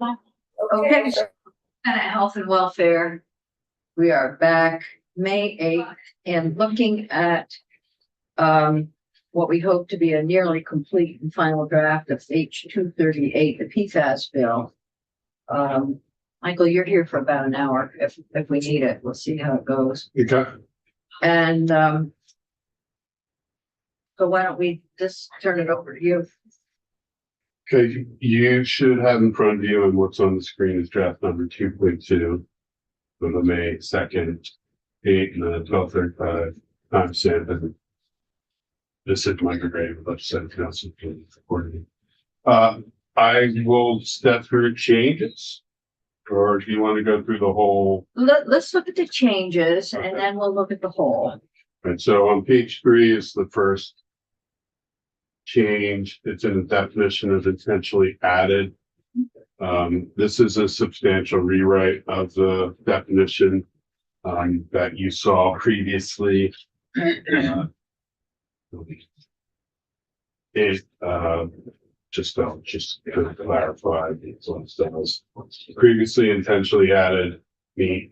Okay, Senate Health and Welfare. We are back May 8th and looking at what we hope to be a nearly complete and final draft of H-238, the PFAS bill. Michael, you're here for about an hour. If we need it, we'll see how it goes. Okay. And so why don't we just turn it over to you? Okay, you should have in front of you, and what's on the screen is draft number 2.2 for the May 2nd, 8 and 12:35 timestamp. And this is my grade, but Senate Council accordingly. I will step through changes, or do you want to go through the whole? Let's look at the changes and then we'll look at the whole. Right, so on page 3 is the first change. It's in the definition of intentionally added. This is a substantial rewrite of the definition that you saw previously. Just kind of clarify previously intentionally added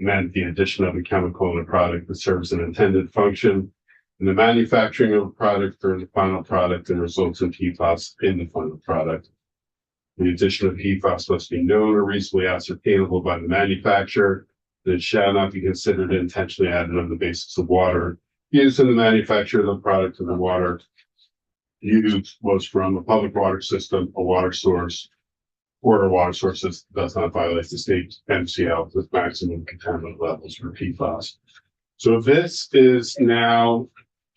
meant the addition of a chemical in a product that serves an intended function in the manufacturing of a product or the final product and results in PFAS in the final product. The addition of PFAS must be known or reasonably ascertainable by the manufacturer. It shall not be considered intentionally added on the basis of water used in the manufacture of the product, and the water used was from a public water system, a water source, or a water source that does not violate the state MCL with maximum contaminant levels for PFAS. So this is now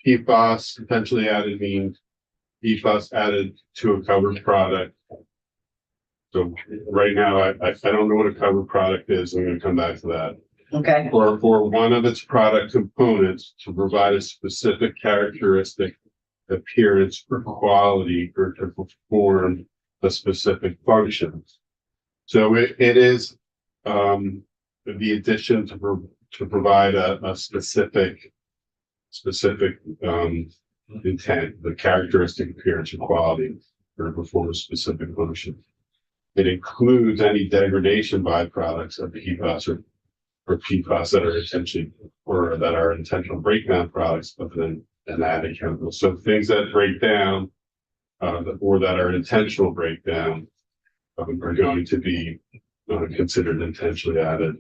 PFAS potentially added means PFAS added to a covered product. So right now, I don't know what a covered product is. I'm going to come back to that. Okay. Or for one of its product components to provide a specific characteristic, appearance, or quality, or to perform a specific function. So it is the addition to provide a specific intent, the characteristic, appearance, or quality, or to perform a specific function. It includes any degradation byproducts of PFAS or PFAS that are essentially or that are intentional breakdown products of an added chemical. So things that break down or that are intentional breakdown are going to be considered intentionally added.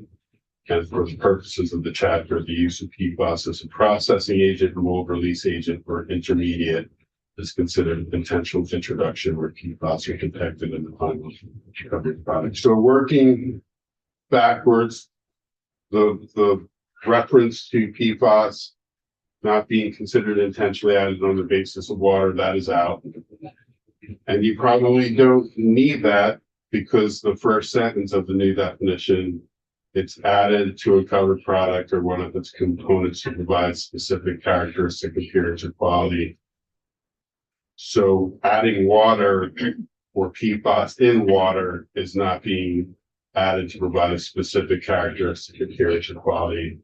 And for the purposes of the chapter, the use of PFAS as a processing agent, removal release agent, or intermediate is considered intentional introduction where PFAS are detected in the final covered product. So working backwards, the reference to PFAS not being considered intentionally added on the basis of water, that is out. And you probably don't need that because the first sentence of the new definition, it's added to a covered product or one of its components to provide specific characteristic, appearance, or quality. So adding water or PFAS in water is not being added to provide a specific characteristic, appearance, or quality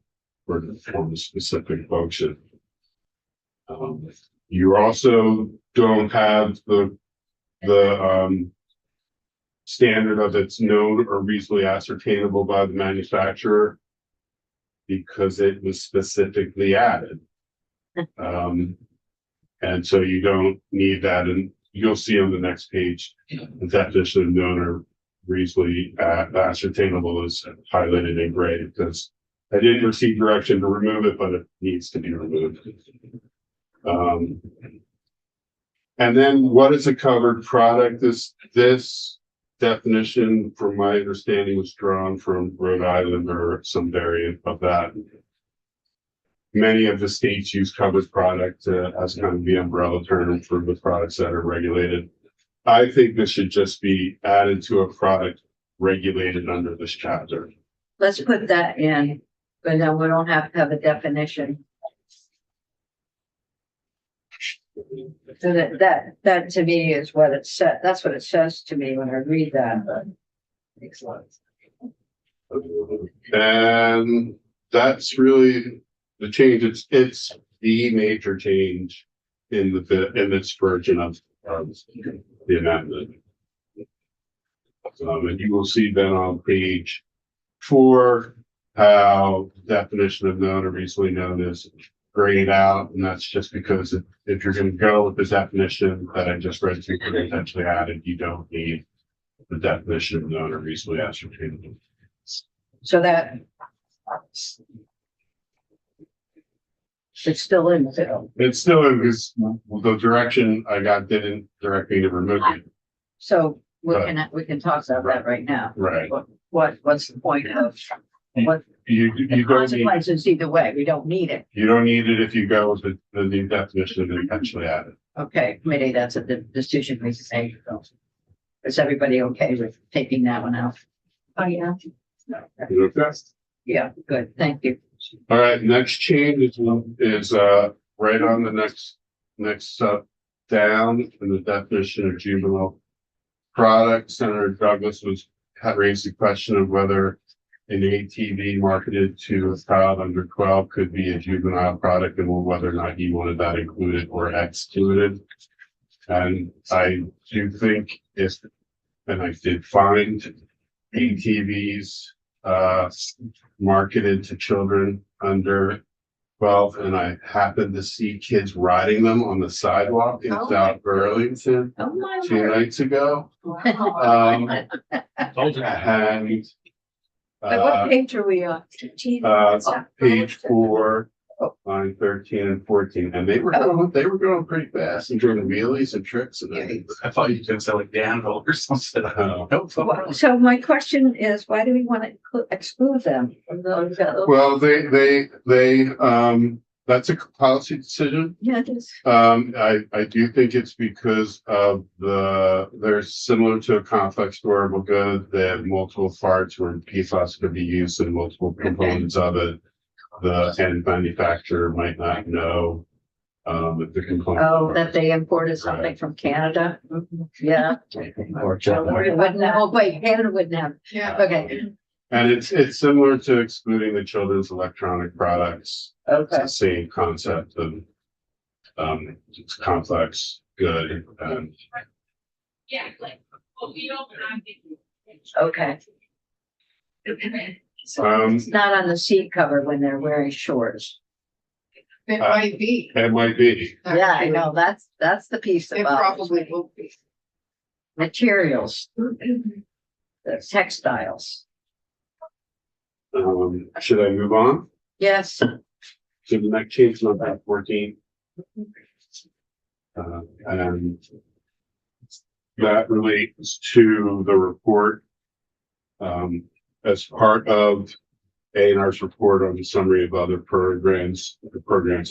or to perform a specific function. You also don't have the standard of it's known or reasonably ascertainable by the manufacturer because it was specifically added. And so you don't need that. And you'll see on the next page, the definition of known or reasonably ascertainable is highlighted in gray because I didn't receive direction to remove it, but it needs to be removed. And then what is a covered product? This definition, from my understanding, was drawn from Rhode Island or some variant of that. Many of the states use covered product as kind of the umbrella term for the products that are regulated. I think this should just be added to a product regulated under this chapter. Let's put that in, but then we don't have to have a definition. So that to me is what it said. That's what it says to me when I read that. But makes a lot of sense. And that's really the change. It's the major change in this version of the amendment. And you will see then on page 4, how definition of known or recently known is grayed out. And that's just because if you're going to go with the definition that I just read to you, potentially added, you don't need the definition of known or recently ascertained. So that it's still in the bill. It's still in this, the direction I got didn't direct me to remove it. So we Right. can talk about that right now. Right. What's the point of what You the don't need, consequences either way? We don't need it. you don't need it if you go with the new definition that eventually added. Okay, committee, that's a decision we can make. Is everybody okay with taking that one out? Oh, yeah. Okay. Yeah, good, thank you. All right, next change is right on the next down in the definition of juvenile product. Senator Douglas had raised the question of whether an ATV marketed to a child under 12 could be a juvenile product, and whether or not he wanted that included or excluded. And I do think and I did find ATVs marketed to children under 12, and I happened to see kids riding them on the sidewalk in Oh. South Burlington Oh, my 2 nights ago. word. And What page are we on? page 4, line 13 and 14, and they were going pretty fast and doing wheelies and tricks and everything. I thought you could say like Danville or something. Oh. So my question is, why do we want to exclude them? Well, that's a policy decision. Yeah, it is. I do think it's because of they're similar to a complex durable good. They have multiple parts where PFAS could be used in multiple components of it. The end manufacturer might not know if the component. Oh, that they imported something from Canada? Yeah. Or Wouldn't have- Oh, wait, Canada wouldn't have. Yeah. Okay, And it's similar to excluding the children's electronic products. It's okay. the same concept of it's complex good and Okay. um It's not on the seat cover when they're wearing shorts. It might be. it might be. Yeah, I actually. know, that's the piece It about probably will be. materials, the textiles. Should I move on Yes, to the next change number 14? And that relates to the report. As part of A&R's report on the summary of other programs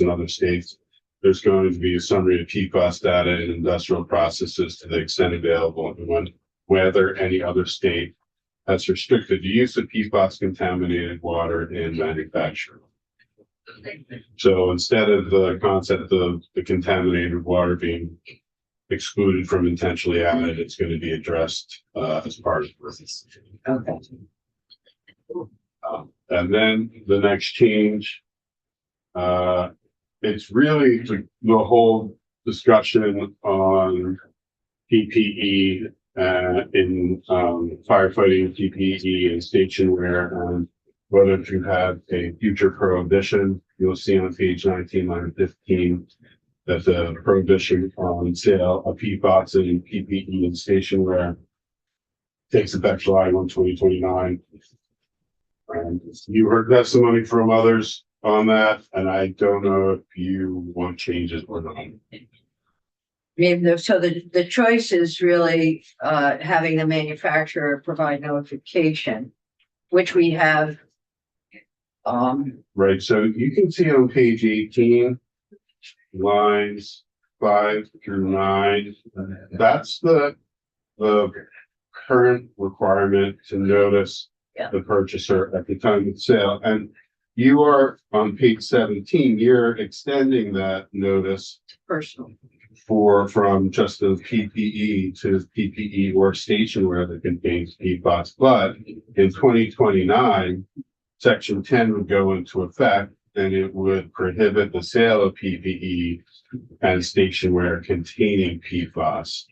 in other states, there's going to be a summary of PFAS data in industrial processes to the extent available, and whether any other state has restricted the use of PFAS contaminated water in manufacturing. So instead of the concept of the contaminated water being excluded from intentionally added, it's going to be addressed as part of this. okay. And then the next change, it's really the whole discussion on PPE in firefighting, PPE and stationwear, and whether to have a future prohibition. You'll see on page 19, line 15, that the prohibition on sale of PFAS and PPE and stationwear takes effect July 1, 2029. And you heard testimony from others on that, and I don't know if you want changes or not. So the choice is really having the manufacturer provide notification, which we have. Right, so you can see on page 18, lines 5 through 9, that's the current requirement to notice Yeah. the purchaser at the time of sale. And you are on page 17, you're extending that notice Personal. from just the PPE to PPE or stationwear that contains PFAS. But in 2029, Section 10 would go into effect, and it would prohibit the sale of PPE and stationwear containing PFAS.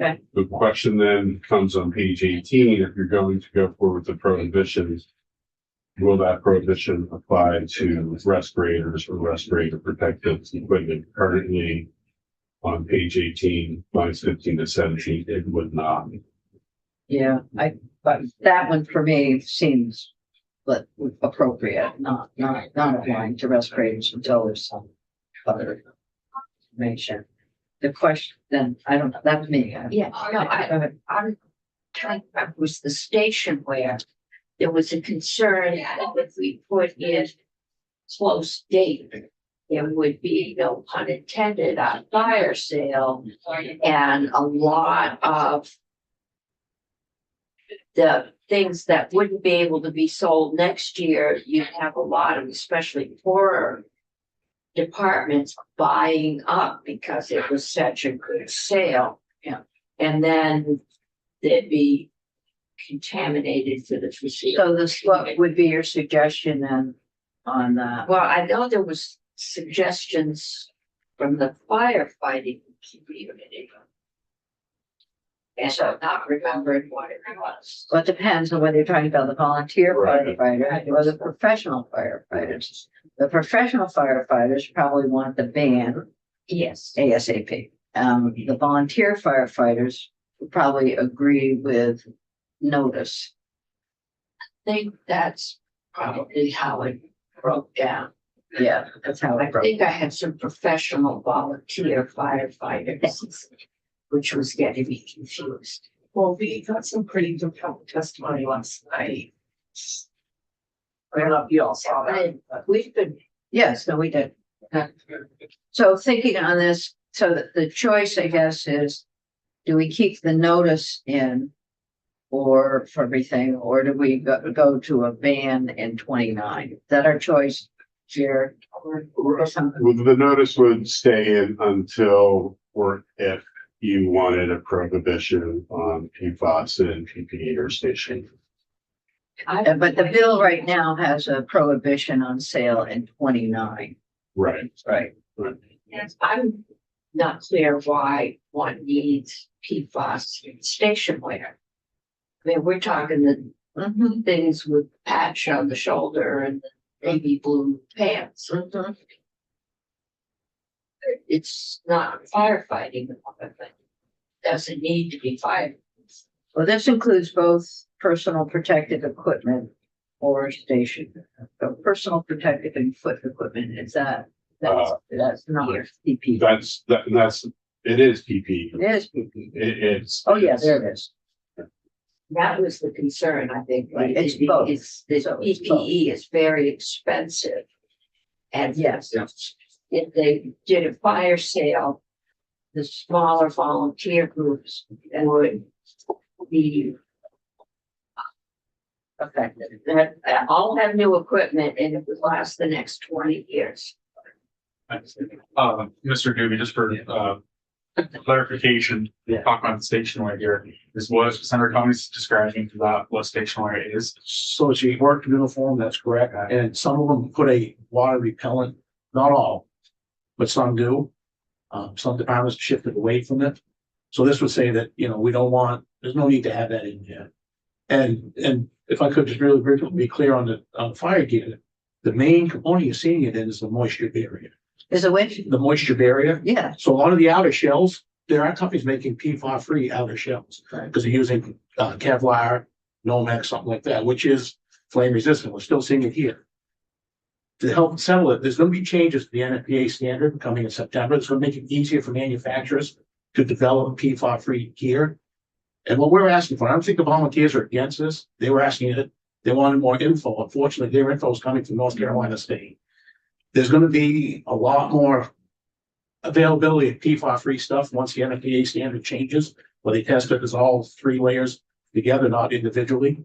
Okay. The question then comes on page 18, if you're going to go forward with the prohibition, will that prohibition apply to respirators or respirator protective equipment? Currently on page 18, lines 15 to 17, it would not. Yeah, but that one for me seems but appropriate, not applying to respirators until there's some other information. The question, then, I don't know, that's me. Yeah, no, Go ahead. I'm trying to remember, was the station where there was a concern that if we put in close date, there would be, no pun intended, a fire sale and a lot of the things that wouldn't be able to be sold next year. You'd have a lot of, especially poorer departments buying up because it was such a good sale. Yeah. And then they'd be contaminated for the foreseeable. So this, what would be your suggestion then on that? Well, I know there was suggestions from the firefighting community. And I'm not remembering what it was. Well, it depends on whether you're talking about the volunteer Right. firefighters or the professional firefighters. The professional firefighters probably want the ban Yes. ASAP. The volunteer firefighters would probably agree with notice. I think that's probably how it broke down. Yeah, that's how I it broke. think I had some professional volunteer firefighters, which was getting me confused. Well, we got some pretty compelling testimony last night. I don't know if you all saw that. But we've been, Yes, no, we did. So thinking on this, so that the choice, I guess, is do we keep the notice in or for everything, or do we go to a ban in 29? Is that our choice, Jared? Or something? Well, the notice would stay in until or if you wanted a prohibition on PFAS and PPE or station. But the bill right now has a prohibition on sale in 29. Right. Right. I'm not clear why one needs PFAS in station wear. I mean, we're talking the Mhm. things with patch on the shoulder and the navy blue pants. Mhm. It's not firefighting equipment. Doesn't need to be fire. Well, this includes both personal protective equipment or station. So personal protective and foot equipment, is that's not PP. It is PP. It is PP. It's. Oh, yeah, there it is. That was the concern, I think. Right, it's both. It's the So it's PPE is very expensive. And Yes. if they did a fire sale, the smaller volunteer groups would be affected. That all have new equipment and it would last the next 20 years. Mr. Doobie, just for, clarification, talk about the stationery here. This was Senator Cummings describing that what stationery is. So it's a work uniform, that's correct, and some of them put a water repellent, not all, but some do. Some departments shifted away from it. So this would say that, we don't want, there's no need to have that in here. And if I could just really briefly be clear on the fire gear, the main component you're seeing it in is the moisture barrier. Is it which? The moisture barrier. Yeah. So a lot of the outer shells, there are companies making PFAS-free outer shells Right. because they're using Kevlar, Nomex, something like that, which is flame resistant. We're still seeing it here. To help settle it, there's going to be changes to the NFPA standard coming in September. It's going to make it easier for manufacturers to develop PFAS-free gear. And what we're asking for, I don't think the volunteers are against this. They were asking it. They wanted more info. Unfortunately, their info is coming from North Carolina State. There's going to be a lot more availability of PFAS-free stuff once the NFPA standard changes, where they test it as all 3 layers together, not individually.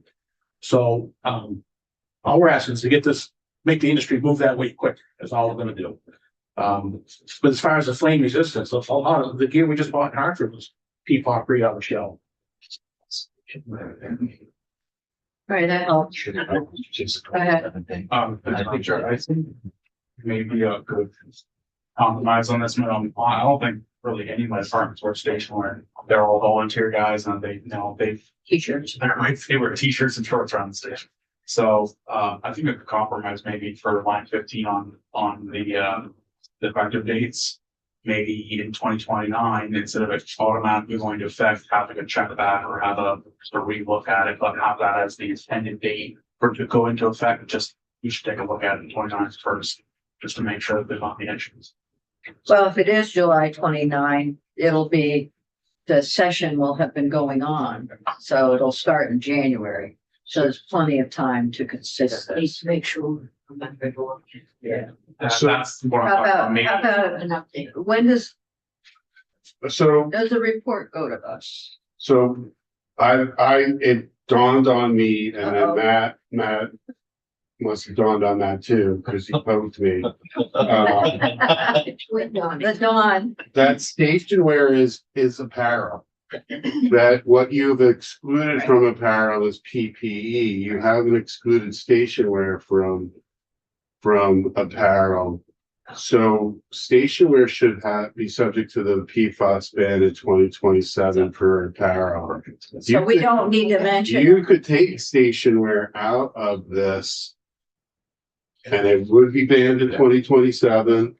So all we're asking is to get this, make the industry move that way quick. That's all we're going to do. But as far as the flame resistance, a lot of the gear we just bought in Hartford was PFAS-free on the shelf. Right, that helps. Should Go ahead. I think maybe a good compromise on this one. I don't think really any of my departments were stationary. They're all volunteer guys and they've T-shirts. they're my favorite t-shirts and shorts around the station. So, I think a compromise maybe for line 15 on the effective dates. Maybe in 2029, instead of it automatically going to effect, having a check back or have a relook at it, but have that as the intended date for it to go into effect. Just, you should take a look at it in 29 first, just to make sure that there's not any issues. Well, if it is July 29, it'll be, the session will have been going on, so it'll start in January. So there's plenty of time to consider Need this. to make sure. Remember to look. Yeah. That's So- what I'm How talking about. about, Maybe how about, An update. when does So, the report go to us? so it dawned on me and Uh-oh. then Matt must have dawned on that too, because he poked me. Twin Donnie. The dawn, That stationware is apparel. That what you've excluded from apparel is PPE. You haven't excluded stationwear from apparel. So stationwear should be subject to the PFAS ban in 2027 for apparel. so we don't need to mention, You could take stationwear out of this. And it would be banned in 2027.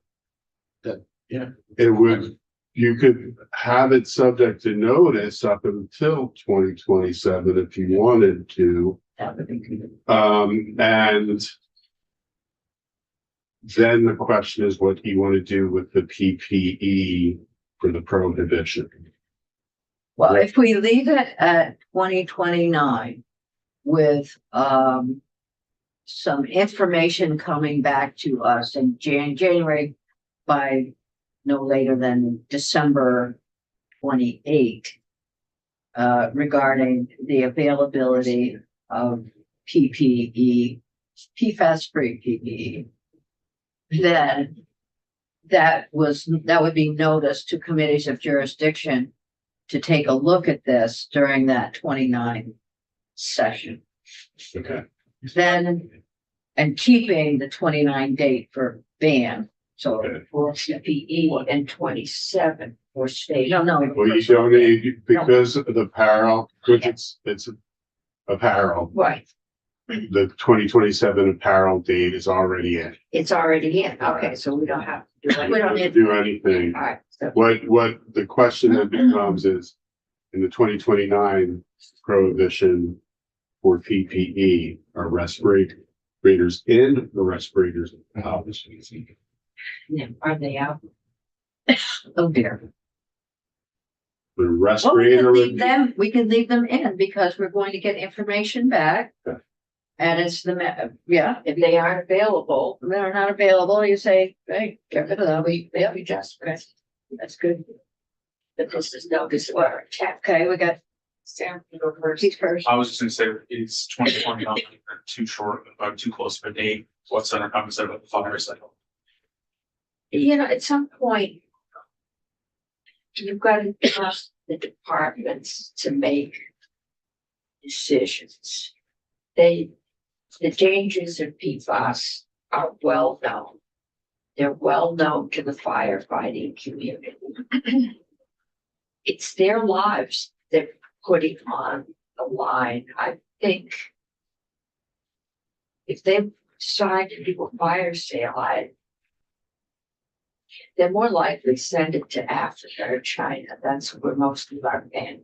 Yeah. It would, you could have it subject to notice up until 2027 if you wanted to. that would be good. And then the question is, what do you want to do with the PPE for the prohibition? Well, if we leave it at 2029 with, some information coming back to us in January by no later than December 28. Regarding the availability of PPE, PFAS-free PPE. Then that would be notice to committees of jurisdiction to take a look at this during that 29 session. Okay. Then, and keeping the 29 date for ban, so. Okay. For PPE and 27 for state. No, no. Well, you don't need, because of the apparel, because it's apparel, Right, the 2027 apparel date is already in. it's already in. Okay, so we don't have to do We it. don't Don't need- do anything. All right, so What the question that becomes is, in the 2029 prohibition for PPE, are respirators in the respirators out? yeah, are they out? Oh dear. The Well, respirator. we can leave them in because we're going to get information back. Okay. And it's yeah, If they aren't available, if they're not available, you say, hey, get rid of them. we just, That's good. but this is notice or check. Okay, we got Sam, you go first. Keith first. I was just gonna say, it's 2029, too short, too close of a date. What's the concept of the fire cycle? You know, at some point, you've got to trust the departments to make decisions. The dangers of PFAS are well known. They're well known to the firefighting community. It's their lives they're putting on the line. I think if they decide to do a fire sale, they're more likely to send it to Africa or China. That's where most of our men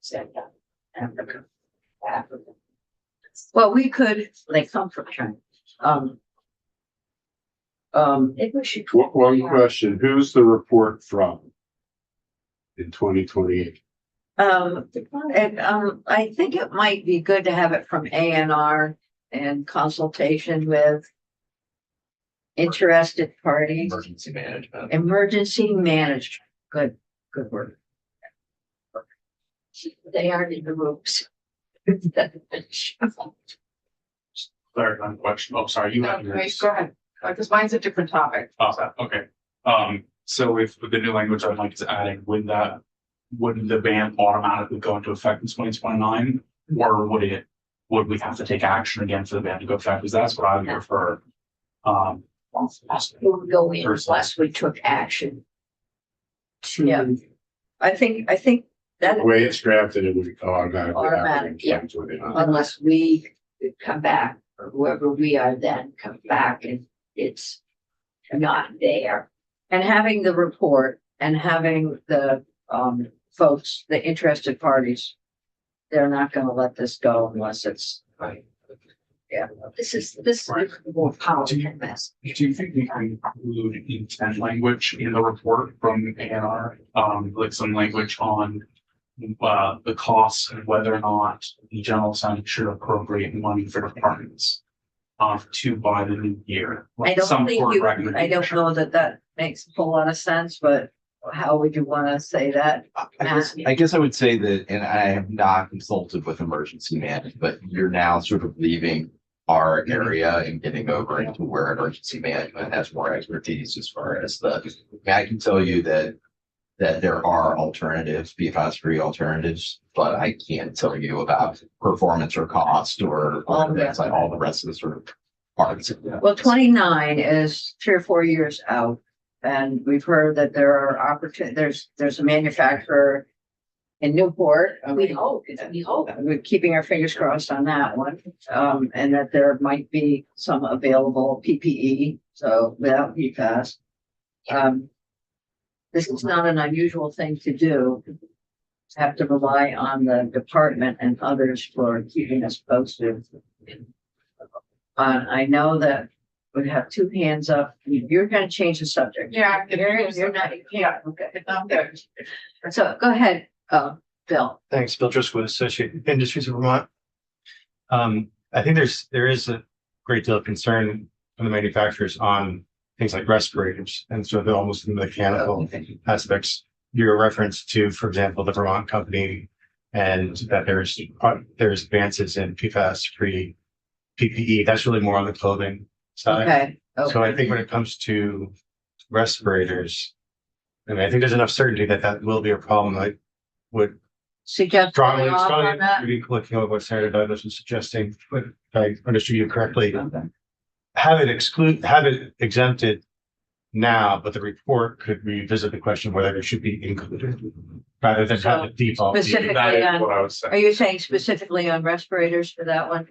send them. Africa. Well, we could, they come from China. Maybe we should. One question, who's the report from? In 2028? I think it might be good to have it from ANR and consultation with interested parties. Emergency management. Emergency management, good word. They aren't in the rooms. Third on question, oh, sorry, you No, have wait, yours. go ahead, because mine's a different topic. Oh, okay. So with the new language I'd like to add, would the ban automatically go into effect in 2029? Or would we have to take action again for the ban to go effect? Because that's what I would prefer. It would go in unless we took action. Yeah. to, I think that, The way it's drafted, it would automatically happen in Automatic, yeah. 2029. unless we come back, or whoever we are then come back and it's not there. and having the report and having the, folks, the interested parties, they're not gonna let this go unless it's, This is more powerful mess. Do you think we can include intent language in the report from ANR, like some language on the costs and whether or not the general assembly should appropriate money for departments to buy the new year? I don't Some think sort of you, I don't recommendation. know that that makes a whole lot of sense, but how would you wanna say that? I guess I would say that, and I have not consulted with emergency management, but you're now sort of leaving our area and getting over into where emergency management has more expertise as far as I can tell you that there are alternatives, PFAS-free alternatives, but I can't tell you about performance or cost or All the that's rest like all the rest of the sort of parts. of that. Well, 29 is 3 or 4 years out, and we've heard that there are there's a manufacturer in Newport. We hope. We're keeping our fingers crossed on that one, and that there might be some available PPE, so without PFAS. This is not an unusual thing to do. Have to rely on the department and others for keeping us posted. I know that we have 2 hands up. You're gonna change the subject. Yeah. You're not, Yeah. okay. I'm good. So go ahead, Bill. Thanks, Bill Driscoll, Associated Industries of Vermont. I think there is a great deal of concern from the manufacturers on things like respirators and sort of almost the mechanical aspects. Your reference to, for example, the Vermont company and that there's advances in PFAS-free PPE. That's really more on the clothing side. Okay. So I think when it comes to respirators, I mean, I think there's enough certainty that that will be a problem. I would Suggest. strongly, holding off on strongly that? maybe looking over what Senator Douglas was suggesting, but if I understood you correctly, Okay. have it exempted now, but the report could revisit the question whether it should be included rather than have the default. be- Specifically That is on, what I was saying. are you saying specifically on respirators for that one?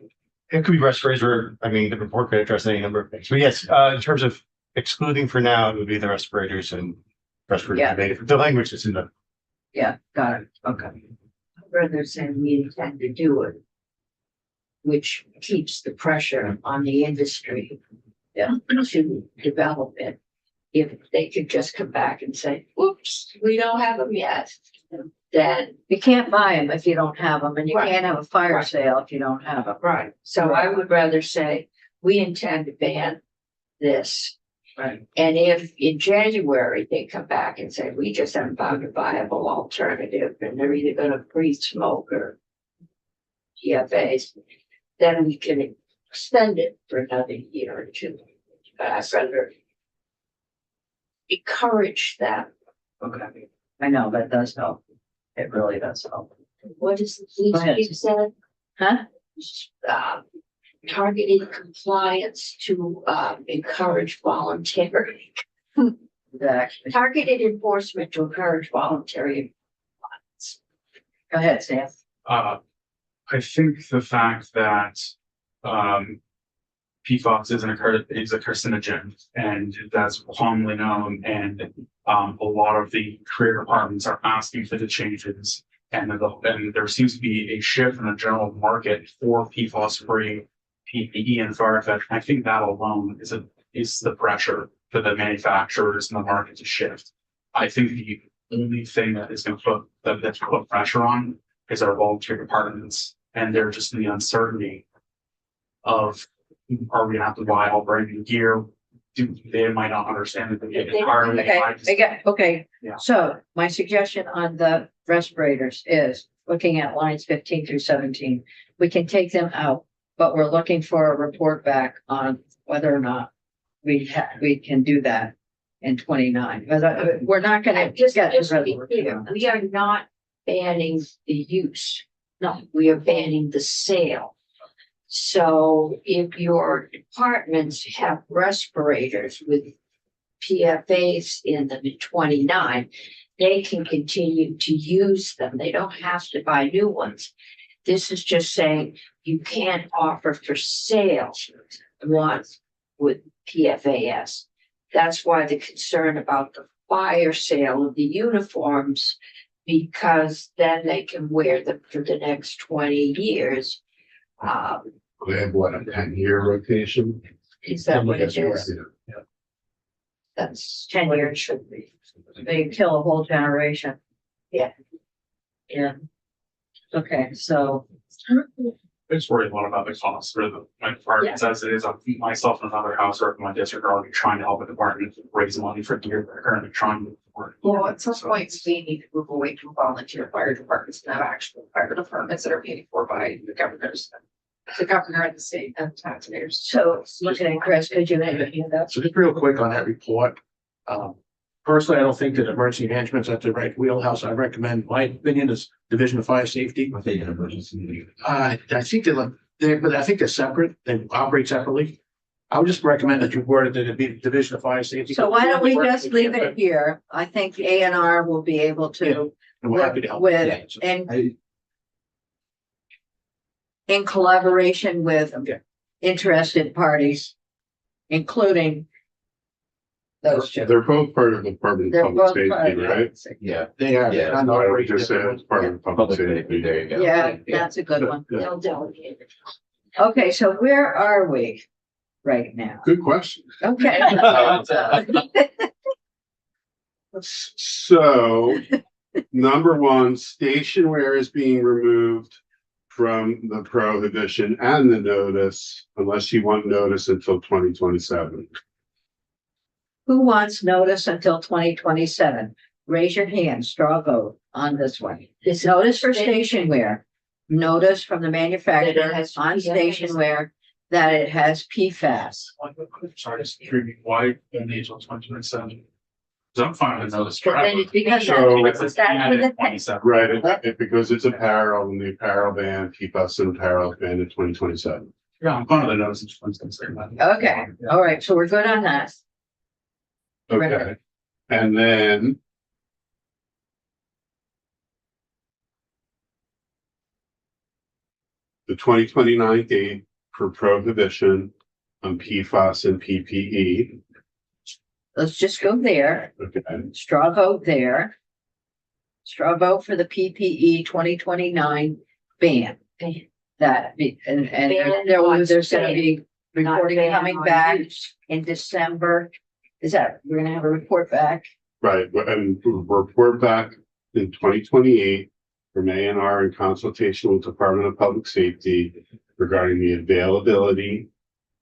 It could be respirators or, I mean, the report could address any number of things. But yes, in terms of excluding for now, it would be the respirators and respirators. The language is in the, Yeah, got it. Okay. Rather than we intend to do it, which keeps the pressure on the industry. Yeah. To develop it. If they could just come back and say, whoops, we don't have them yet, then, You can't buy them if you don't have them, and you Right. can't have a fire Right. sale if you don't have them. right, so I would rather say, we intend to ban this. Right. And if in January they come back and say, we just haven't found a viable alternative, and they're either gonna breathe smoke or PFAs, then we can extend it for another year or two. But I'd rather encourage that. Okay. I know, that does help. It really does help. What is the Go ahead. police chief said? Huh? Targeted compliance to encourage voluntary, Exactly. targeted enforcement to encourage voluntary. Go ahead, Sam. I think the fact that PFAS is a carcinogen, and that's commonly known, and a lot of the career departments are asking for the changes, and there seems to be a shift in the general market for PFAS-free PPE and fire effect. I think that alone is the pressure for the manufacturers in the market to shift. I think the only thing that is going to put pressure on is our volunteer departments, and they're just in the uncertainty of, are we gonna have to buy all brand new gear? They might not understand that they entirely. Okay. Yeah. So my suggestion on the respirators is looking at lines 15 through 17. We can take them out, but we're looking for a report back on whether or not we can do that in 29. But we're not gonna Just get. to be clear, we are not banning the use. No, we are banning the sale. So if your departments have respirators with PFAs in them in 29, they can continue to use them. They don't have to buy new ones. This is just saying you can't offer for sale ones with PFAS. That's why the concern about the fire sale of the uniforms, because then they can wear them for the next 20 years. They have what, a 10-year rotation? Is that what it Yes, is? Yeah. That's 10 what years. it should be. They kill a whole generation. Yeah. Yeah. Okay, so, I just worry a lot about the costs for the, my departments as it is. I'm myself in another house or in my district are already trying to help a department raise money for gear. They're currently trying to. work. Well, at some point, we need to move away from volunteer fire departments and have actual fire departments that are paid for by the governors. The governor and the state and taxpayers. so looking at Chris, could you have your hand up? So just real quick on that report. Personally, I don't think that emergency management's at the right wheelhouse. I recommend, my opinion is Division of Fire Safety. I think an emergency. I think but I think they're separate, they operate separately. I would just recommend that you word it that it be Division of Fire Safety. So why don't we just leave it here? I think A and R will be able to, And we're happy to help. with, and I, in collaboration with Okay. interested parties, including those two. They're both part of the Department They're of Public both part Safety, of right? it. yeah, They are. Yeah. I'm not Why don't we operating just say different. it's part of the public public safety, safety? there you go. Yeah, that's a good one. Yeah. They'll delegate it. Okay, so where are we right now? Good question. Okay. So, number one, stationware is being removed from the prohibition and the notice, unless you want notice until 2027. Who wants notice until 2027? Raise your hand, straw vote on this one. It's notice for stationware. Notice from the That manufacturer it has on PFAS. stationware that it has PFAS. Sorry, just curious, why in the age of 2027? Because I'm fine with those. But then it's because So- that's for the thing. 27. Right, because it's apparel and the apparel ban, keep us in apparel ban in 2027. Yeah, I'm fine with the notice in 2027. Okay, all right, so we're good on that. Okay, and then. The 2029 date for prohibition on PFAS and PPE. Let's just go there. Okay, Straw vote there. Straw vote for the PPE 2029 ban. That be, and Ban there's gonna be Not reporting ban coming on back use. in December. Is that, we're gonna have a report back? right, and report back in 2028 from A&R in consultation with Department of Public Safety regarding the availability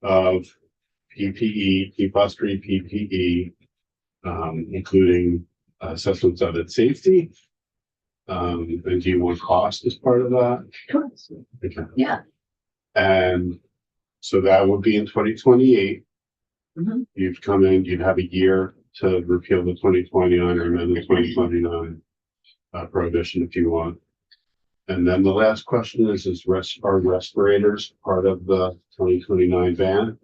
of PPE, PFAS-free PPE, including assessments of its safety. And do you want cost as part of that? Okay. Yeah. And so that would be in 2028. Mhm. You'd come in, you'd have a year to repeal the 2029 or amend the 2029 prohibition if you want. And then the last question is are respirators part of the 2029 ban?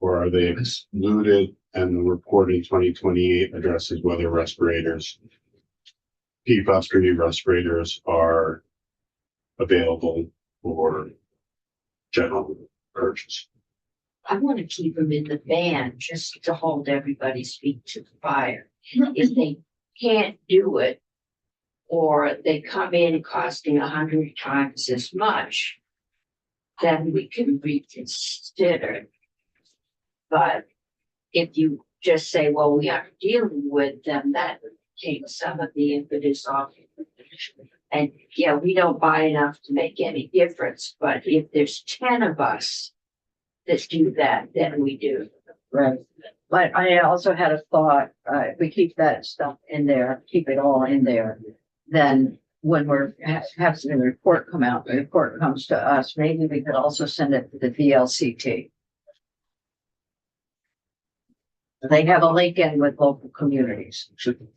Or are they excluded and the report in 2028 addresses whether respirators, PFAS-free respirators are available for general purchase? I want to keep them in the ban just to hold everybody's feet to the fire. If they can't do it, or they come in costing 100 times as much, then we can reconsider. But if you just say, well, we aren't dealing with them, that takes some of the impetus off. And yeah, we don't buy enough to make any difference, but if there's 10 of us that do that, then we do. Right. But I also had a thought, if we keep that stuff in there, keep it all in there, then when we're having the report come out, the report comes to us, maybe we could also send it to the VLCT. They have a link in with local communities.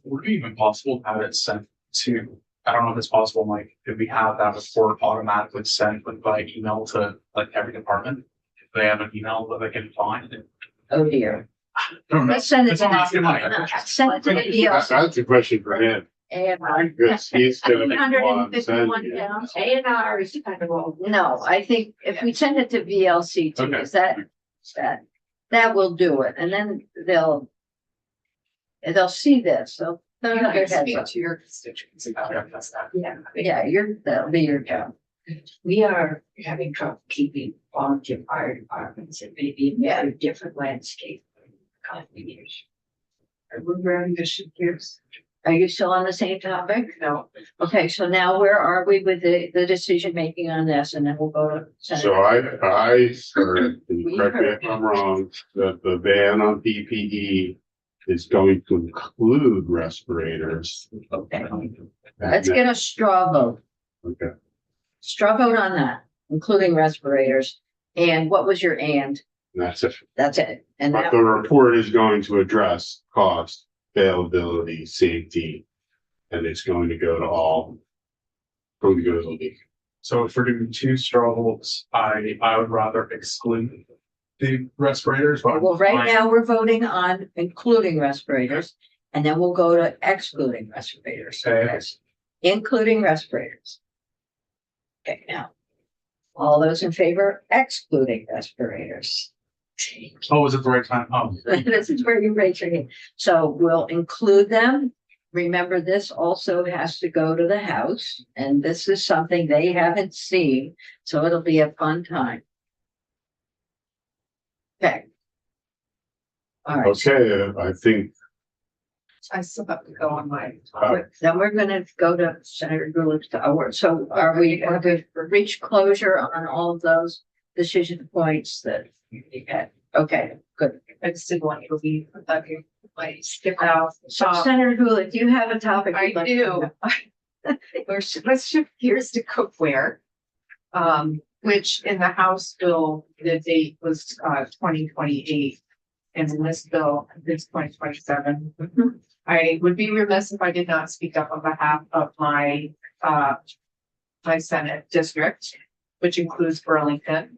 Would it even possible to have it sent to, I don't know if it's possible, like, if we have that report automatically sent like by email to like every department? If they have an email that they can find, Oh dear. Let's send it That's all I'm asking, to, Mike. send it to the That's VLC. a question for him. Because he's gonna be the one sending 151 it. pounds. A&R is kind of all. No, I think if we send it to VLCT, Okay. is that will do it, and then they'll see this, so. You can speak to your constituents about it, that's that. Yeah, that'll be your job. We are having trouble keeping volunteer fire departments. It may be a very different landscape. in a couple of years. We're ready to shift gears. Are you still on the same topic? No, Okay, so now where are we with the decision making on this, and then we'll go to. So Senator. I heard, and We correct me heard. if I'm wrong, that the ban on PPE is going to include respirators. Okay. Let's get a straw vote, Okay, straw vote on that, including respirators, and what was your and? that's it. That's it, and But that, the report is going to address cost, availability, safety, and it's going to go to all. Going to go to the league. So if we're doing two straw votes, I would rather exclude the respirators. But well, right now, we're voting on including respirators, and then we'll go to excluding respirators. Okay. Including respirators. Okay, now, all those in favor excluding respirators. Oh, is it the right time? Oh, This is where you raise your hand. So we'll include them. Remember, this also has to go to the House, and this is something they haven't seen, so it'll be a fun time. Okay. All right, Okay, I think, I still have to go on my. then we're gonna go to Senator Gulick's award. So have we reached closure on all of those decision points that you had? Okay, good. I just didn't want you to leave without you, like, skip out. So Senator Gulick, do you have a topic? I you'd like to do. Let's shift gears to cookware. Which in the House bill, the date was 2028. And in this bill, it's 2027. I would be remiss if I did not speak up on behalf of my Senate district, which includes Burlington.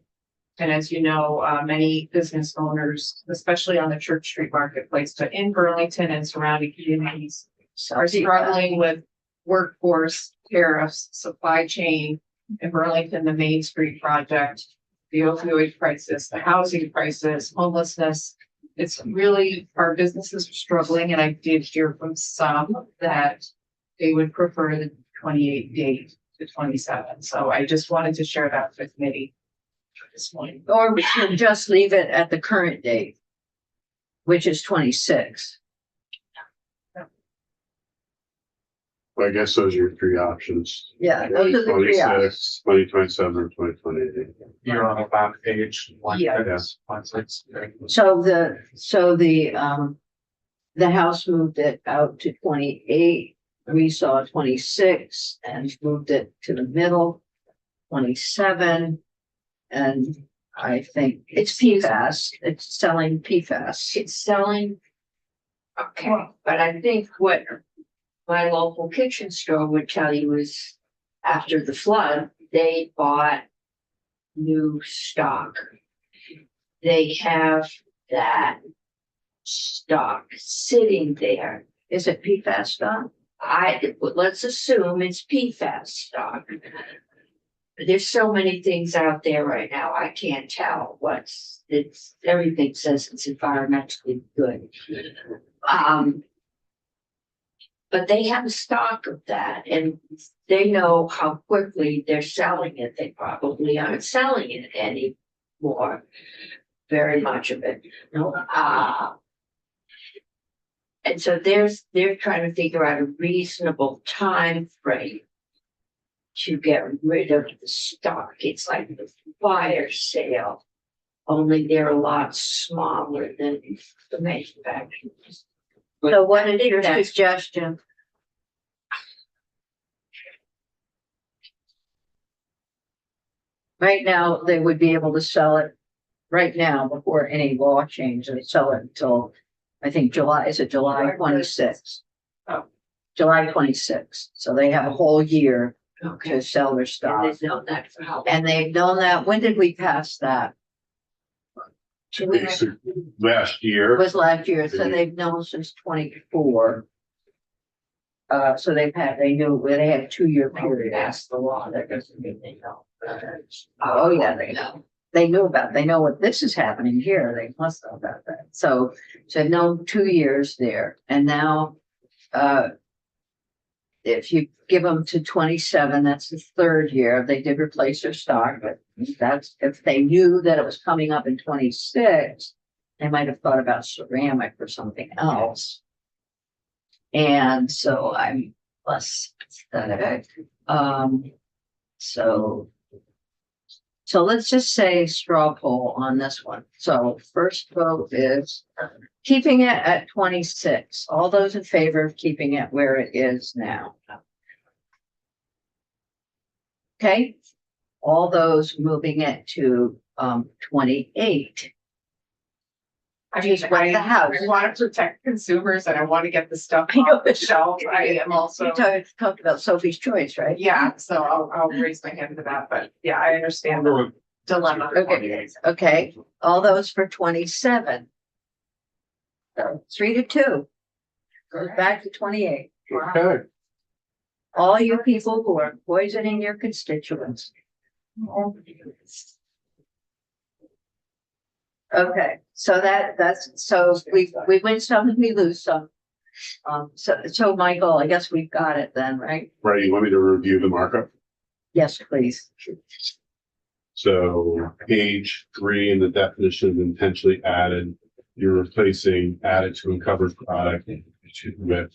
And as you know, many business owners, especially on the Church Street Marketplace, but in Burlington and surrounding communities, are struggling with workforce, tariffs, supply chain. In Burlington, the Main Street project, the opioid crisis, the housing crisis, homelessness. It's really, our businesses are struggling, and I did hear from some that they would prefer the 28 date to 27. So I just wanted to share that with the committee this morning. Or we should just leave it at the current date, which is 26. I guess those are your three options. Yeah, those are the three options. 26, 2027, or 2028. you're on the back page. Yeah. Yes. 1/6. So the House moved it out to 28. We saw 26 and moved it to the middle, 27. And I think it's PFAS. It's selling PFAS. It's selling. Okay, but I think what my local kitchen store would tell you is after the flood, they bought new stock. They have that stock sitting there. Is it PFAS stock? Let's assume it's PFAS stock. There's so many things out there right now. I can't tell everything says it's environmentally good. But they have a stock of that, and they know how quickly they're selling it. They probably aren't selling it anymore. Very much of it. And so they're trying to figure out a reasonable time frame to get rid of the stock. It's like the fire sale, only they're a lot smaller than the manufacturers. So what is your suggestion? Right now, they would be able to sell it right now before any law change. They sell it until, I think July 26th? Oh. July 26th. So they have a whole year to sell their And stock. they've known that for how long? And they've known that. When did we pass that? Last year, was last year, so they've known since 24. So they knew where they had a 2-year period. Pass the law, that doesn't mean they know. Oh, yeah, they know. They knew they know what this is happening here. They must know about that. So no 2 years there. And now, if you give them to 27, that's the 3rd year. They did replace their stock, but that's, if they knew that it was coming up in 26, they might have thought about ceramic or something else. And so I'm less aesthetic. So let's just say straw poll on this one. So first vote is keeping it at 26. All those in favor of keeping it where it is now? Okay, all those moving it to 28. I mean, Just like the house. I want to protect consumers and I want to get the stuff I know. off the shelf. I am also, You talked about Sophie's Choice, right? yeah, so I'll raise my hand to that, but yeah, I understand the dilemma. Okay, all those for 27. So 3-2. Goes back to 28. okay, All you people who are poisoning your constituents. Okay, so so we win some and we lose some. So Michael, I guess we've got it then, right? right, you want me to review the markup? Yes, please. So page 3 in the definition of intentionally added, you're replacing added to a covered product with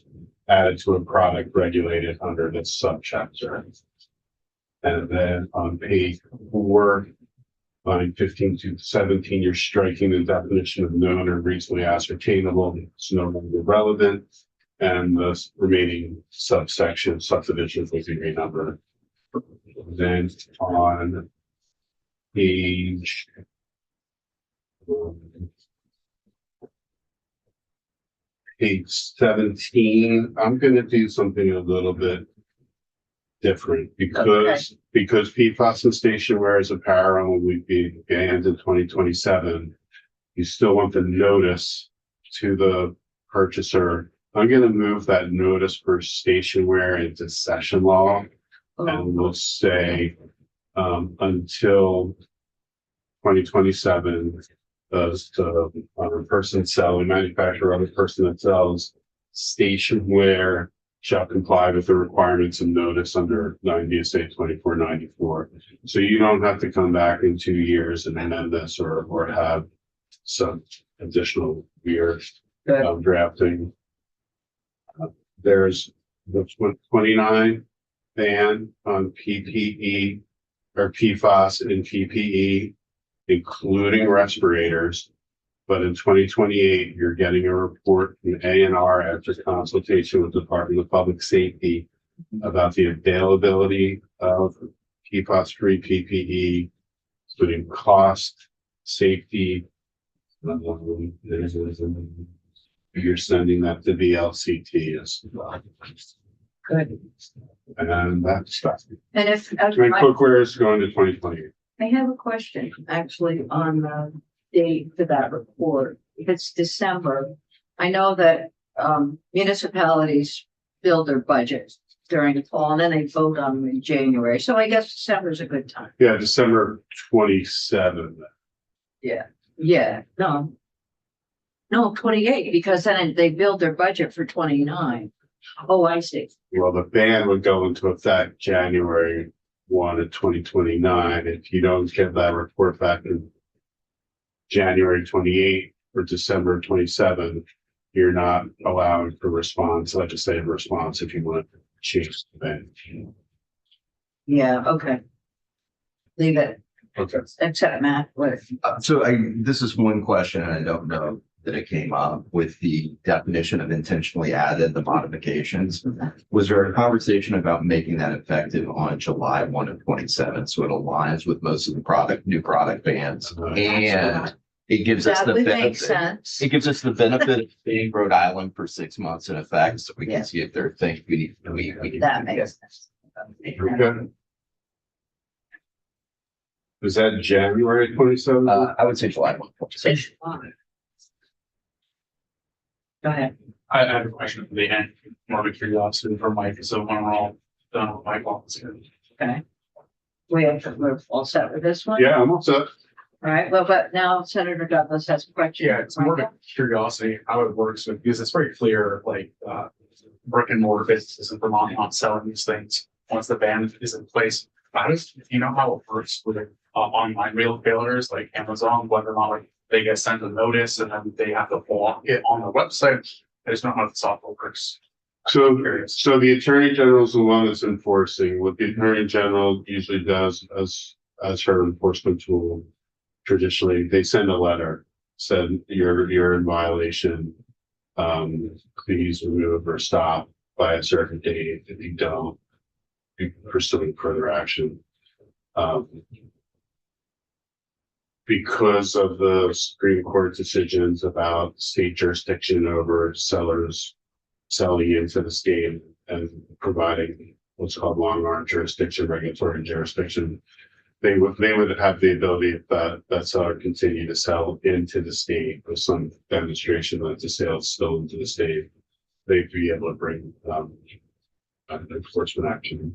added to a product regulated under this subchapter. And then on page 4, line 15 to 17, you're striking the definition of known or reasonably ascertainable. It's no longer relevant. And the remaining subsections, subdivisions will be renumbered. Then on page page 17, I'm going to do something a little bit different because PFAS and stationware as apparel will be banned in 2027. You still want the notice to the purchaser. I'm going to move that notice for stationware into session law, and we'll say until 2027, does the other person selling, manufacturer, other person that sells stationware shall comply with the requirements of notice under 9 VSA 2494. So you don't have to come back in 2 years and amend this or have some additional weird drafting. There's the 29 ban on PPE or PFAS and PPE, including respirators. But in 2028, you're getting a report from A&R after consultation with the Department of Public Safety about the availability of PFAS-free PPE, including cost, safety. You're sending that to VLCT as well. Good. And that's that. And if, Cookware is going to 2028. I have a question actually on the date for that report. If it's December, I know that municipalities build their budgets during the fall and then they vote on them in January. So I guess December is a good time. Yeah, December 27th. Yeah, no, 28, because then they build their budget for 29. Oh, I see. Well, the ban would go into effect January 1 of 2029. If you don't get that report back in January 28 or December 27, you're not allowed for response, legislative response, if you want to change the ban. Yeah, okay. Leave it, Okay. except Matt, what? So this is one question, and I don't know that it came up with the definition of intentionally added, the modifications. Was there a conversation about making that effective on July 1 of 27? So it aligns with most of the new product bans, and it gives us That the would make benefit. sense. It gives us the benefit of being Rhode Island for 6 months in effect, so we Yeah. can see if there are things we need. That makes sense. Okay. Was that January 27th? I would say July 1. Go ahead. I have a question at the end, more of a curiosity for Mike, so when we're all done with Mike, I'll say. We're all set with this one? Yeah, I'm all set. All right, well, but now Senator Douglas has a question. Yeah, it's more of a curiosity how it works, because it's very clear, like, brick and mortar businesses in Vermont not selling these things once the ban is in place. How does, you know how it works with online retailers like Amazon, whether or not like they get sent a notice and then they have to block it on the website? I just don't know how the software works. So the Attorney General is the one that's enforcing. What the Attorney General usually does as her enforcement tool, traditionally, they send a letter, said you're in violation. Please remove or stop by a certain date. If you don't, be pursuing further action. Because of the Supreme Court decisions about state jurisdiction over sellers selling into the state and providing what's called long arm jurisdiction, regulatory jurisdiction, they would have the ability if that seller continue to sell into the state with some demonstration that the sale is still into the state, they'd be able to bring enforcement action.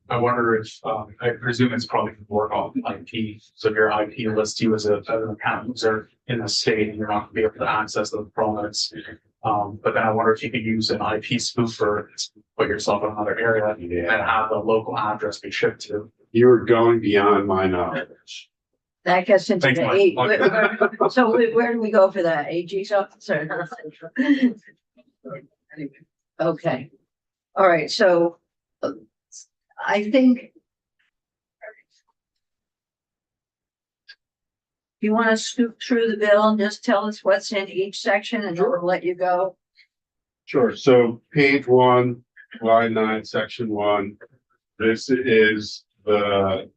I wonder if, I presume it's probably work off IP. So if your IP lists you as an account user in the state, you're not gonna be able to access those products. But then I wonder if you could use an IP spoofer, put yourself in another area and have the local address be shipped to. You were going beyond my knowledge. That gets into Thanks, the Mike. eight. So where do we go for that? AG's office or? Okay. All right, so I think you want to scoop through the bill and just tell us what's in each section and we'll let you go. Sure. So page 1, line 9, section 1. This is the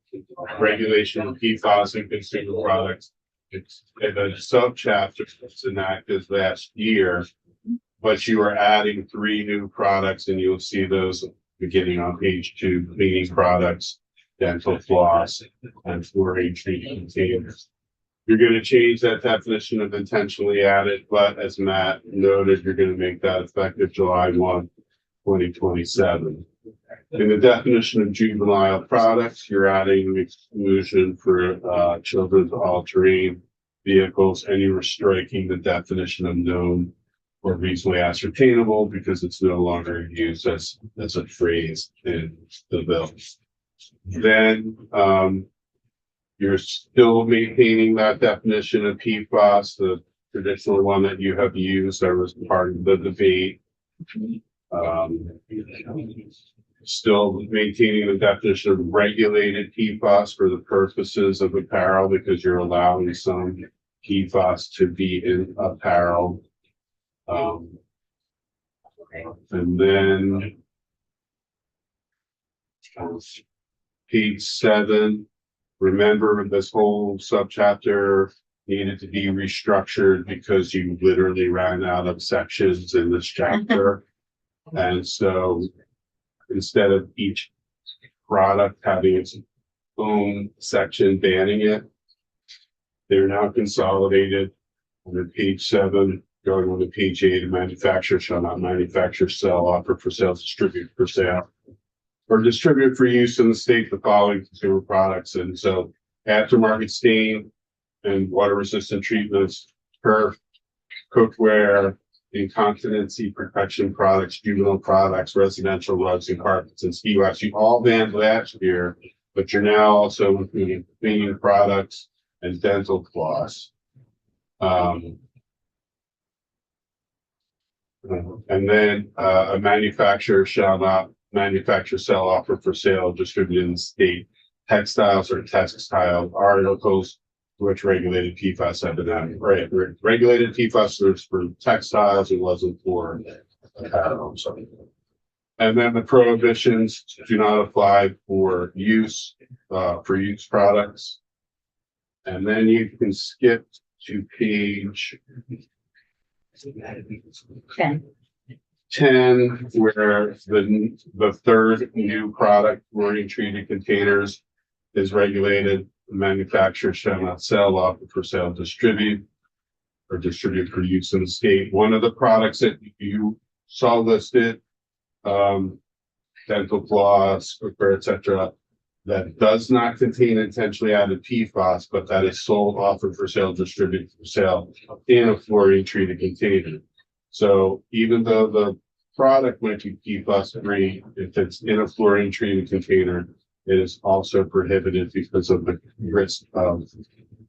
regulation of PFAS and consumer products. It's in a subchapter that's enacted last year, but you are adding 3 new products, and you'll see those beginning on page 2: cleaning products, dental floss, and fluoride treatment containers. You're going to change that definition of intentionally added, but as Matt noted, you're going to make that effective July 1, 2027. In the definition of juvenile products, you're adding an exclusion for children's all-terrain vehicles, and you were striking the definition of known or reasonably ascertainable because it's no longer used as a phrase in the bill. Then you're still maintaining that definition of PFAS, the traditional one that you have used that was part of the debate. Still maintaining the definition of regulated PFAS for the purposes of apparel, because you're allowing some PFAS to be in apparel. And then page 7, remember this whole subchapter needed to be restructured because you literally ran out of sections in this chapter. And so instead of each product having its own section banning it, they're now consolidated under page 7. Going on to page 8, a manufacturer shall not manufacture, sell, offer for sale, distribute for sale, or distribute for use in the state the following consumer products. And so aftermarket stain and water resistant treatments, perf, cookware, incontinency protection products, juvenile products, residential rugs and carpets and ski wax. You all banned last year, but you're now also including cleaning products and dental floss. And then a manufacturer shall not manufacture, sell, offer for sale, distribute in the state textiles or textile articles which regulated PFAS have been added. Right, regulated PFAS was for textiles, it wasn't for apparel. And then the prohibitions do not apply for use products. And then you can skip to page 10, where the third new product, fluorine treated containers, is regulated. the manufacturer shall not sell, offer for sale, distribute, or distribute for use in the state. One of the products that you saw listed, dental floss, or et cetera, that does not contain intentionally added PFAS, but that is sold, offered for sale, distributed for sale in a fluorine treated container. So even though the product might be PFAS free, if it's in a fluorine treated container, it is also prohibited because of the risk of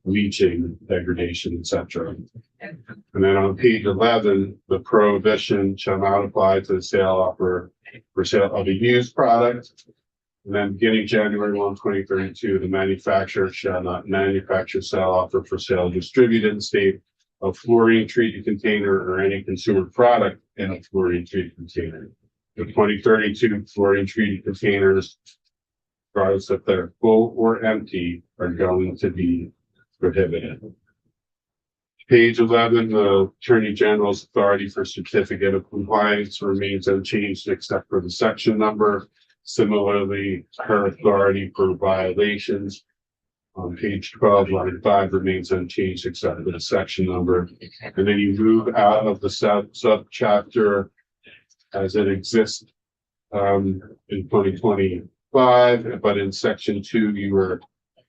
leaching, degradation, etc. And then on page 11, the prohibition shall not apply to the sale, offer for sale of a used product. And then beginning January 1, 2032, the manufacturer shall not manufacture, sell, offer for sale, distribute in the state a fluorine treated container or any consumer product in a fluorine treated container. The 2032 fluorine treated containers, regardless if they're full or empty, are going to be prohibited. Page 11, the Attorney General's authority for certificate of compliance remains unchanged except for the section number. Similarly, her authority for violations on page 12, line 5 remains unchanged except for the section number. And then you move out of the subchapter as it exists in 2025, but in section 2, you were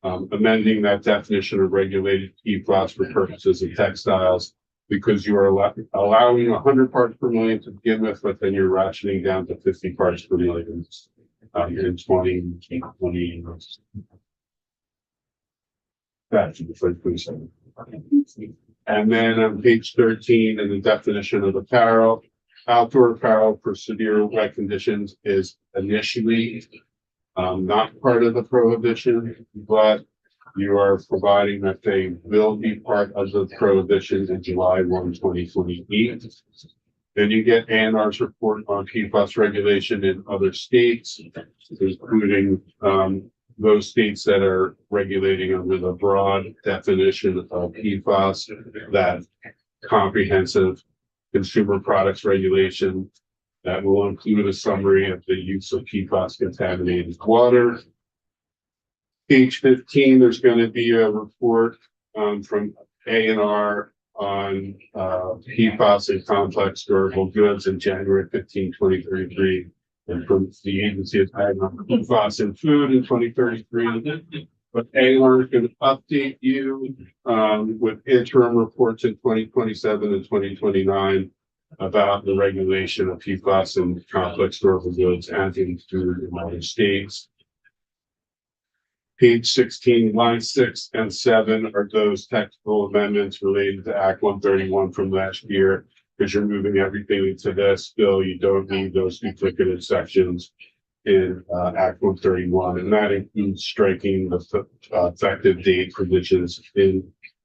amending that definition of regulated PFAS for purposes of textiles because you are allowing 100 parts per million to begin with, but then you're ratcheting down to 50 parts per million in 2020. And then on page 13, in the definition of apparel, outdoor apparel for severe wet conditions is initially not part of the prohibition, but you are providing that they will be part of the prohibition in July 1, 2028. Then you get ANR's report on PFAS regulation in other states, including those states that are regulating under the broad definition of PFAS, that comprehensive consumer products regulation that will include a summary of the use of PFAS contaminated water. Page 15, there's going to be a report from ANR on PFAS and complex durable goods in January 15, 2033. And from the Agency of PFAS in Food in 2033. But ANR is going to update you with interim reports in 2027 and 2029 about the regulation of PFAS and complex durable goods and in food in other states. Page 16, line 6 and 7 are those technical amendments related to Act 131 from last year. Because you're moving everything into this bill, you don't need those duplicative sections in Act 131, and that includes striking the effective date provisions in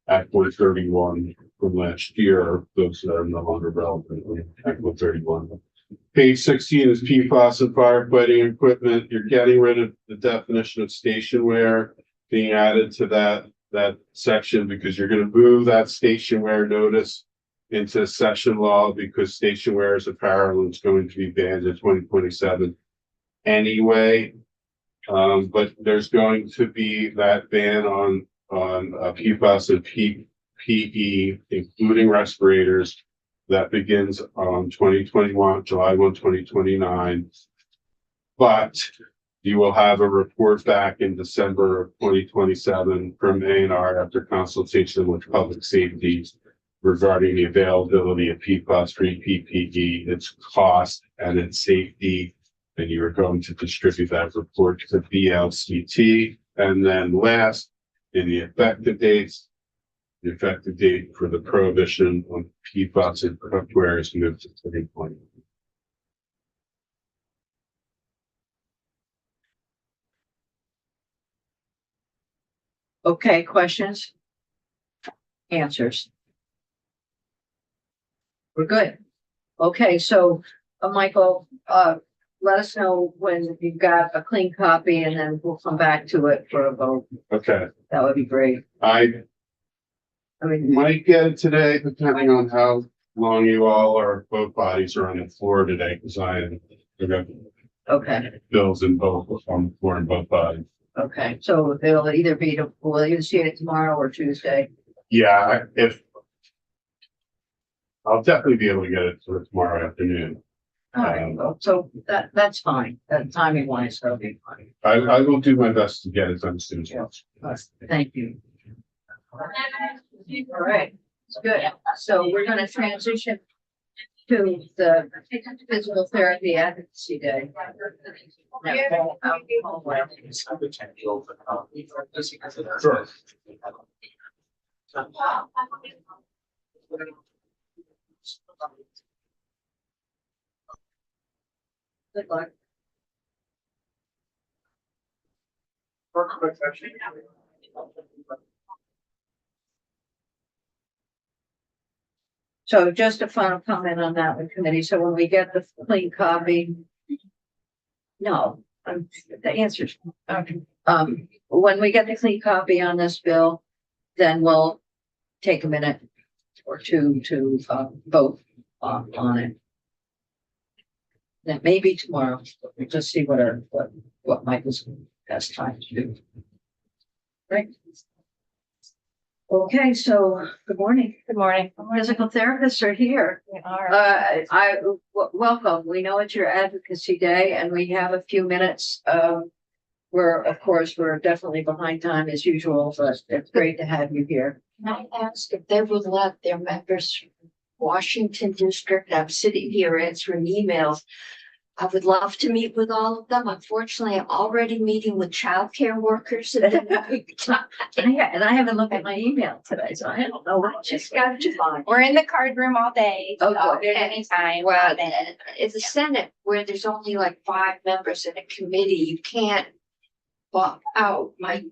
Act 131 from last year. Those that are no longer relevant in Act 131. Page 16 is PFAS and firefighting equipment. You're getting rid of the definition of stationware being added to that section because you're going to move that stationware notice into session law because stationware is apparel and it's going to be banned in 2027 anyway. But there's going to be that ban on PFAS and PE, including respirators, that begins on 2021, July 1, 2029. But you will have a report back in December of 2027 from ANR after consultation with public safety regarding the availability of PFAS-free PPE, its cost and its safety. And you are going to distribute that report to BLCT. And then last, in the effective dates, the effective date for the prohibition on PFAS in cookware is moved to 2020. Okay, questions? Answers? We're good. Okay, so Michael, let us know when you've got a clean copy and then we'll come back to it for a vote. Okay, That would be great. I I mean, might get it today, depending on how long you all or both bodies are on the floor today, because I got okay, bills in both on the floor in both bodies. Okay, so it'll either be, we'll either see it tomorrow or Tuesday. Yeah, if. I'll definitely be able to get it for tomorrow afternoon. All right, well, so that's fine. That timing wise, that'll be fine. I will do my best to get it done as soon as possible. Thank you. All right, it's good. So we're gonna transition to the physical therapy advocacy day. Sure. Good luck. So just a final comment on that one committee. So when we get the clean copy. No, the answer's, okay. When we get the clean copy on this bill, then we'll take a minute or two to vote on it. That may be tomorrow. We'll just see what Michael's best time to do. Right. Okay, so good morning. Good morning. Physical therapists are here. We are. Welcome. We know it's your advocacy day and we have a few minutes. We're, of course, we're definitely behind time as usual, but it's great to have you here. Can I ask if they would let their members from Washington District, I'm sitting here answering emails. I would love to meet with all of them. Unfortunately, I'm already meeting with childcare workers. And I haven't looked at my email today, so I don't know what Just got to find. We're in the card room all day. Oh, So good. anytime. Well, in the Senate, where there's only like 5 members in a committee, you can't bump out. My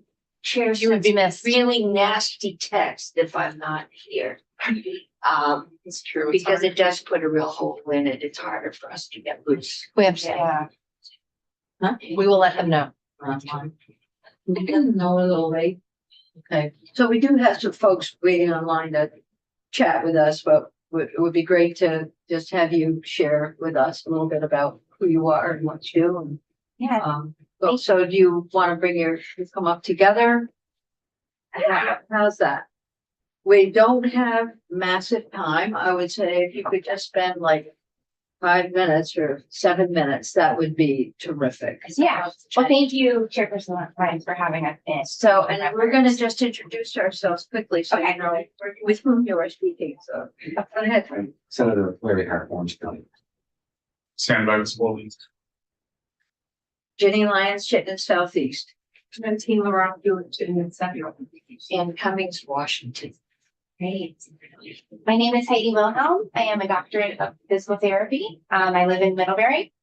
chair You would be sends missed. really nasty text if I'm not here. It's true. Because it does put a real hole in it. It's harder for us to get loose. We understand. Huh? We will let them know. No, a little late. Okay, so we do have some folks waiting online to chat with us, but it would be great to just have you share with us a little bit about who you are and what you do. And, Yeah. so do you want to come up together? How's that? We don't have massive time. I would say if you could just spend like 5 minutes or 7 minutes, that would be terrific. Yeah. Well, thank you, Chairperson Ryan, for having us in. So, and we're gonna just introduce ourselves quickly, so you Okay. know with whom you are speaking, so. Go ahead. Senator Larry Hart, Orange County. Stand by Ms. Williams. Jenny Lyons, Chittenden Southeast. And Team Laurent Hewitt in Central. And Cummings, Washington. Great. My name is Heidi Wilhelm. I am a doctorate of physical therapy. I live in Middlebury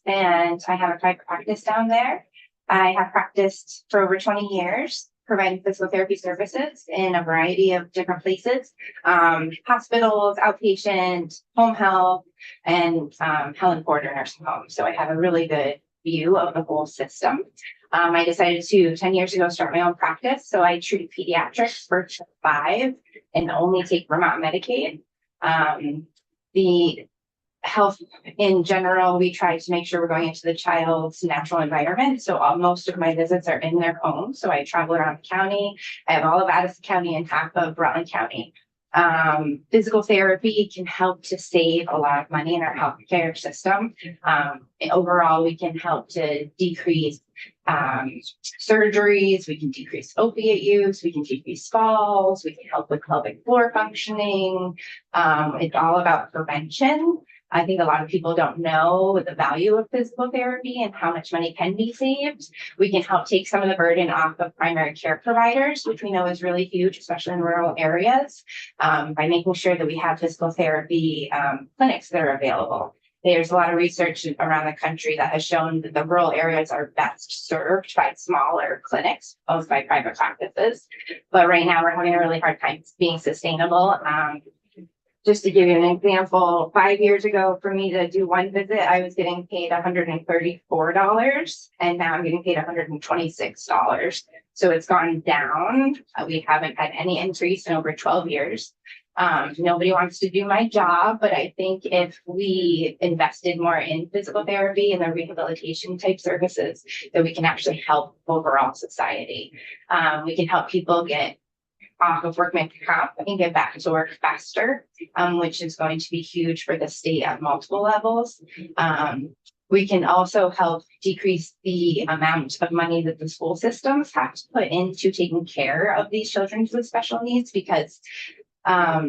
and I have a private practice down there. I have practiced for over 20 years, providing physical therapy services in a variety of different places, hospitals, outpatient, home health, and Helen Porter nursing home. So I have a really good view of the whole system. I decided to 10 years ago start my own practice. So I treat pediatrics birth to 5 and only take Vermont Medicaid. The health in general, we try to make sure we're going into the child's natural environment. So most of my visits are in their home. So I travel around the county. I have all of Addison County and half of Rutland County. Physical therapy can help to save a lot of money in our healthcare system. Overall, we can help to decrease surgeries, we can decrease opiate use, we can decrease falls, we can help with pelvic floor functioning. It's all about prevention. I think a lot of people don't know the value of physical therapy and how much money can be saved. We can help take some of the burden off of primary care providers, which we know is really huge, especially in rural areas, by making sure that we have physical therapy clinics that are available. There's a lot of research around the country that has shown that the rural areas are best served by smaller clinics, both by private practices. But right now we're having a really hard time being sustainable. Just to give you an example, 5 years ago, for me to do one visit, I was getting paid $134, and now I'm getting paid $126. So it's gone down. We haven't had any increase in over 12 years. Nobody wants to do my job, but I think if we invested more in physical therapy and the rehabilitation type services, that we can actually help overall society. We can help people get off of workman comp and get back to work faster, which is going to be huge for the state at multiple levels. We can also help decrease the amount of money that the school systems have to put into taking care of these children with special needs, because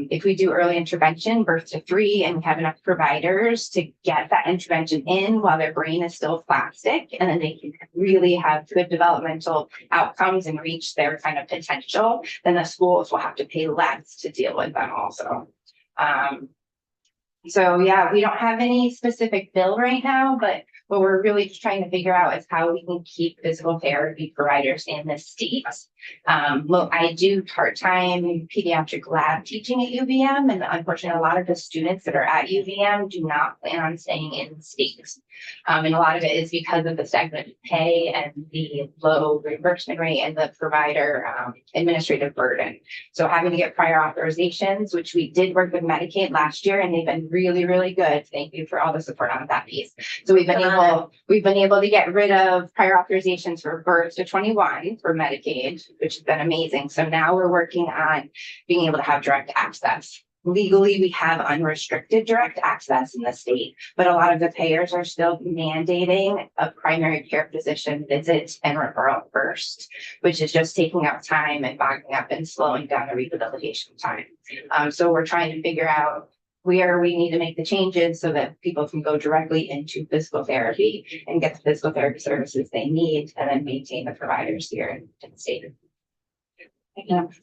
if we do early intervention, birth to 3, and we have enough providers to get that intervention in while their brain is still plastic, and then they can really have good developmental outcomes and reach their kind of potential, then the schools will have to pay less to deal with them also. So yeah, we don't have any specific bill right now, but what we're really just trying to figure out is how we can keep physical therapy providers in the state. Look, I do part-time pediatric lab teaching at UVM, and unfortunately, a lot of the students that are at UVM do not plan on staying in the state. And a lot of it is because of the stagnant pay and the low reimbursement rate and the provider administrative burden. So having to get prior authorizations, which we did work with Medicaid last year, and they've been really, really good. Thank you for all the support on that piece. So we've been able to get rid of prior authorizations for birth to 21 for Medicaid, which has been amazing. So now we're working on being able to have direct access. Legally, we have unrestricted direct access in the state, but a lot of the payers are still mandating a primary care physician visit and referral first, which is just taking up time and bogging up and slowing down the rehabilitation time. So we're trying to figure out where we need to make the changes so that people can go directly into physical therapy and get the physical therapy services they need, and then maintain the providers here in the state.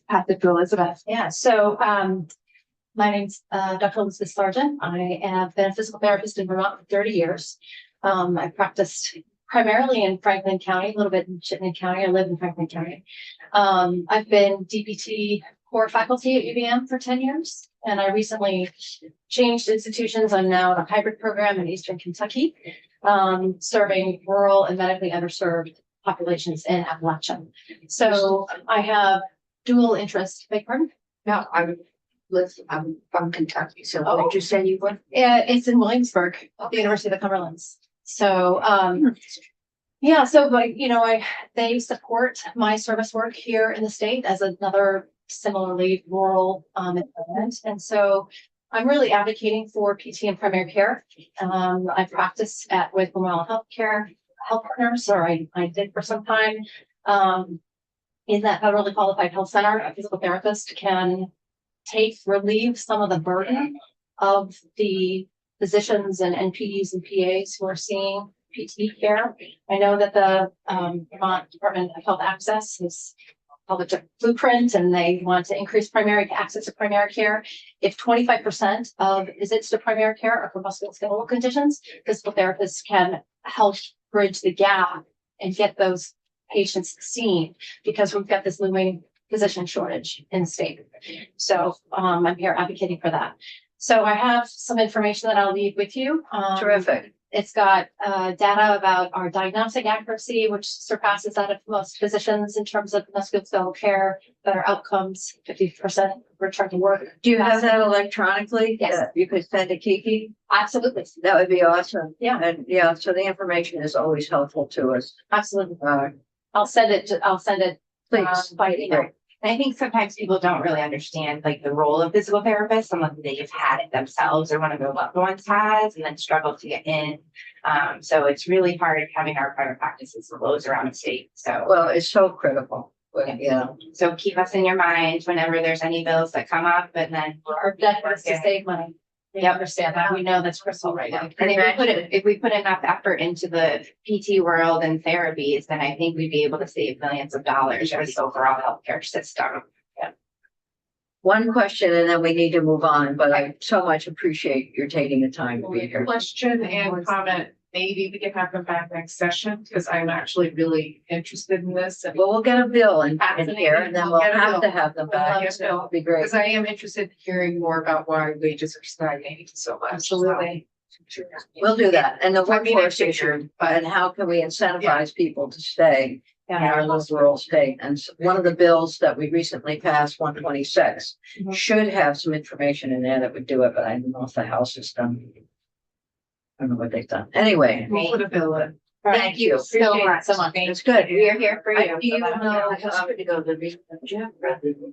Pass it to Elizabeth. Yeah, so my name's Dr. Elizabeth Sargent. I have been a physical therapist in Vermont for 30 years. I practiced primarily in Franklin County, a little bit in Chittenden County. I live in Franklin County. I've been DPT core faculty at UVM for 10 years, and I recently changed institutions. I'm now in a hybrid program in Eastern Kentucky, serving rural and medically underserved populations in Appalachia. So I have dual interest. Beg pardon? No, I'm from Kentucky, so what did you say you were? It's in Williamsburg, the University of the Cumberlands. So, yeah, so like, they support my service work here in the state as another similarly rural environment. And so I'm really advocating for PT and primary care. I practice with Memorial Healthcare Health Partners, or I did for some time. In that federally qualified health center, a physical therapist can relieve some of the burden of the physicians and NPs and PAs who are seeing PT care. I know that the Vermont Department of Health Access has published a blueprint, and they want to increase primary access to primary care. If 25% of visits to primary care are for musculoskeletal conditions, physical therapists can help bridge the gap and get those patients seen, because we've got this looming physician shortage in the state. So I'm here advocating for that. So I have some information that I'll leave with you. Terrific. It's got data about our diagnostic accuracy, which surpasses that of most physicians in terms of musculoskeletal care, better outcomes, 50% return to work. Do you have that electronically? Yes. that you could send to Kiki? Absolutely. That would be awesome. Yeah. And yeah, so the information is always helpful to us. Absolutely. Uh, I'll send it Please. by email. And I think sometimes people don't really understand like the role of physical therapists unless they've had it themselves or one of their loved ones has, and then struggle to get in. So it's really hard having our private practices close around the state. So Well, it's so critical, but, so keep us in your mind whenever there's any bills that come up, and then Our objective is to save money. We understand that. We know that's critical right now. and if we put enough effort into the PT world and therapies, then I think we'd be able to save millions of dollars for the overall healthcare system. one question and then we need to move on, but I so much appreciate your taking the time to be here. Question and comment, maybe we can have them back next session, because I'm actually really interested in this. And Well, we'll get a bill in here and then we'll We'll get a have bill. to have them back. We'll get a bill. That'll be great. because I am interested in hearing more about why wages are stagnating so much. Absolutely. We'll do that. And the I mean, I workforce figured, issue, and how can we incentivize people to stay in our little rural state. And one of the bills that we recently passed, 126, Mhm. should have some information in there that would do it, but I don't know if the House has done. I don't know what they've done. Anyway, We'll put a bill in. thank you. So Appreciate it much. so much. It's good. We are here for I- you. do you so let us know- I was going to go to the meeting of Jeff rather than.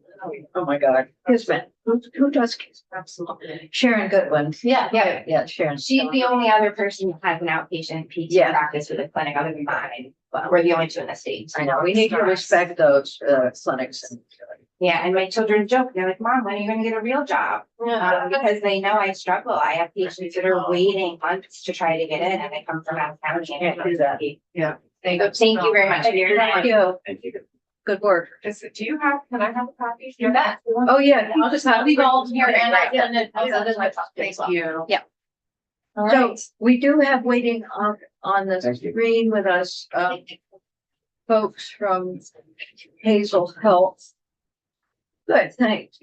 Oh, my God. Kismet. Who does Kismet? Absolutely. Sharon Goodwin. Yeah, yeah. Yeah, Sharon. She's the only other person who has an outpatient PT Yeah. practice with a clinic other than mine. But we're the only two in the state. I know, we need to respect those clinics. And Yeah, and my children joke, they're like, Mom, when are you gonna get a real job? Because they know I struggle. I have patients that are waiting months to try to get in and they come from out of county. Can't do that. Thank you very much for your Thank time. you. Thank you. Good work. Do you have, can I have a copy? You bet. Oh, yeah. I'll just have leave all here and I Yeah. send it. I'll send it my Thank you. All So right. we do have waiting on the screen with us, folks from Hazel Health. Good, thanks.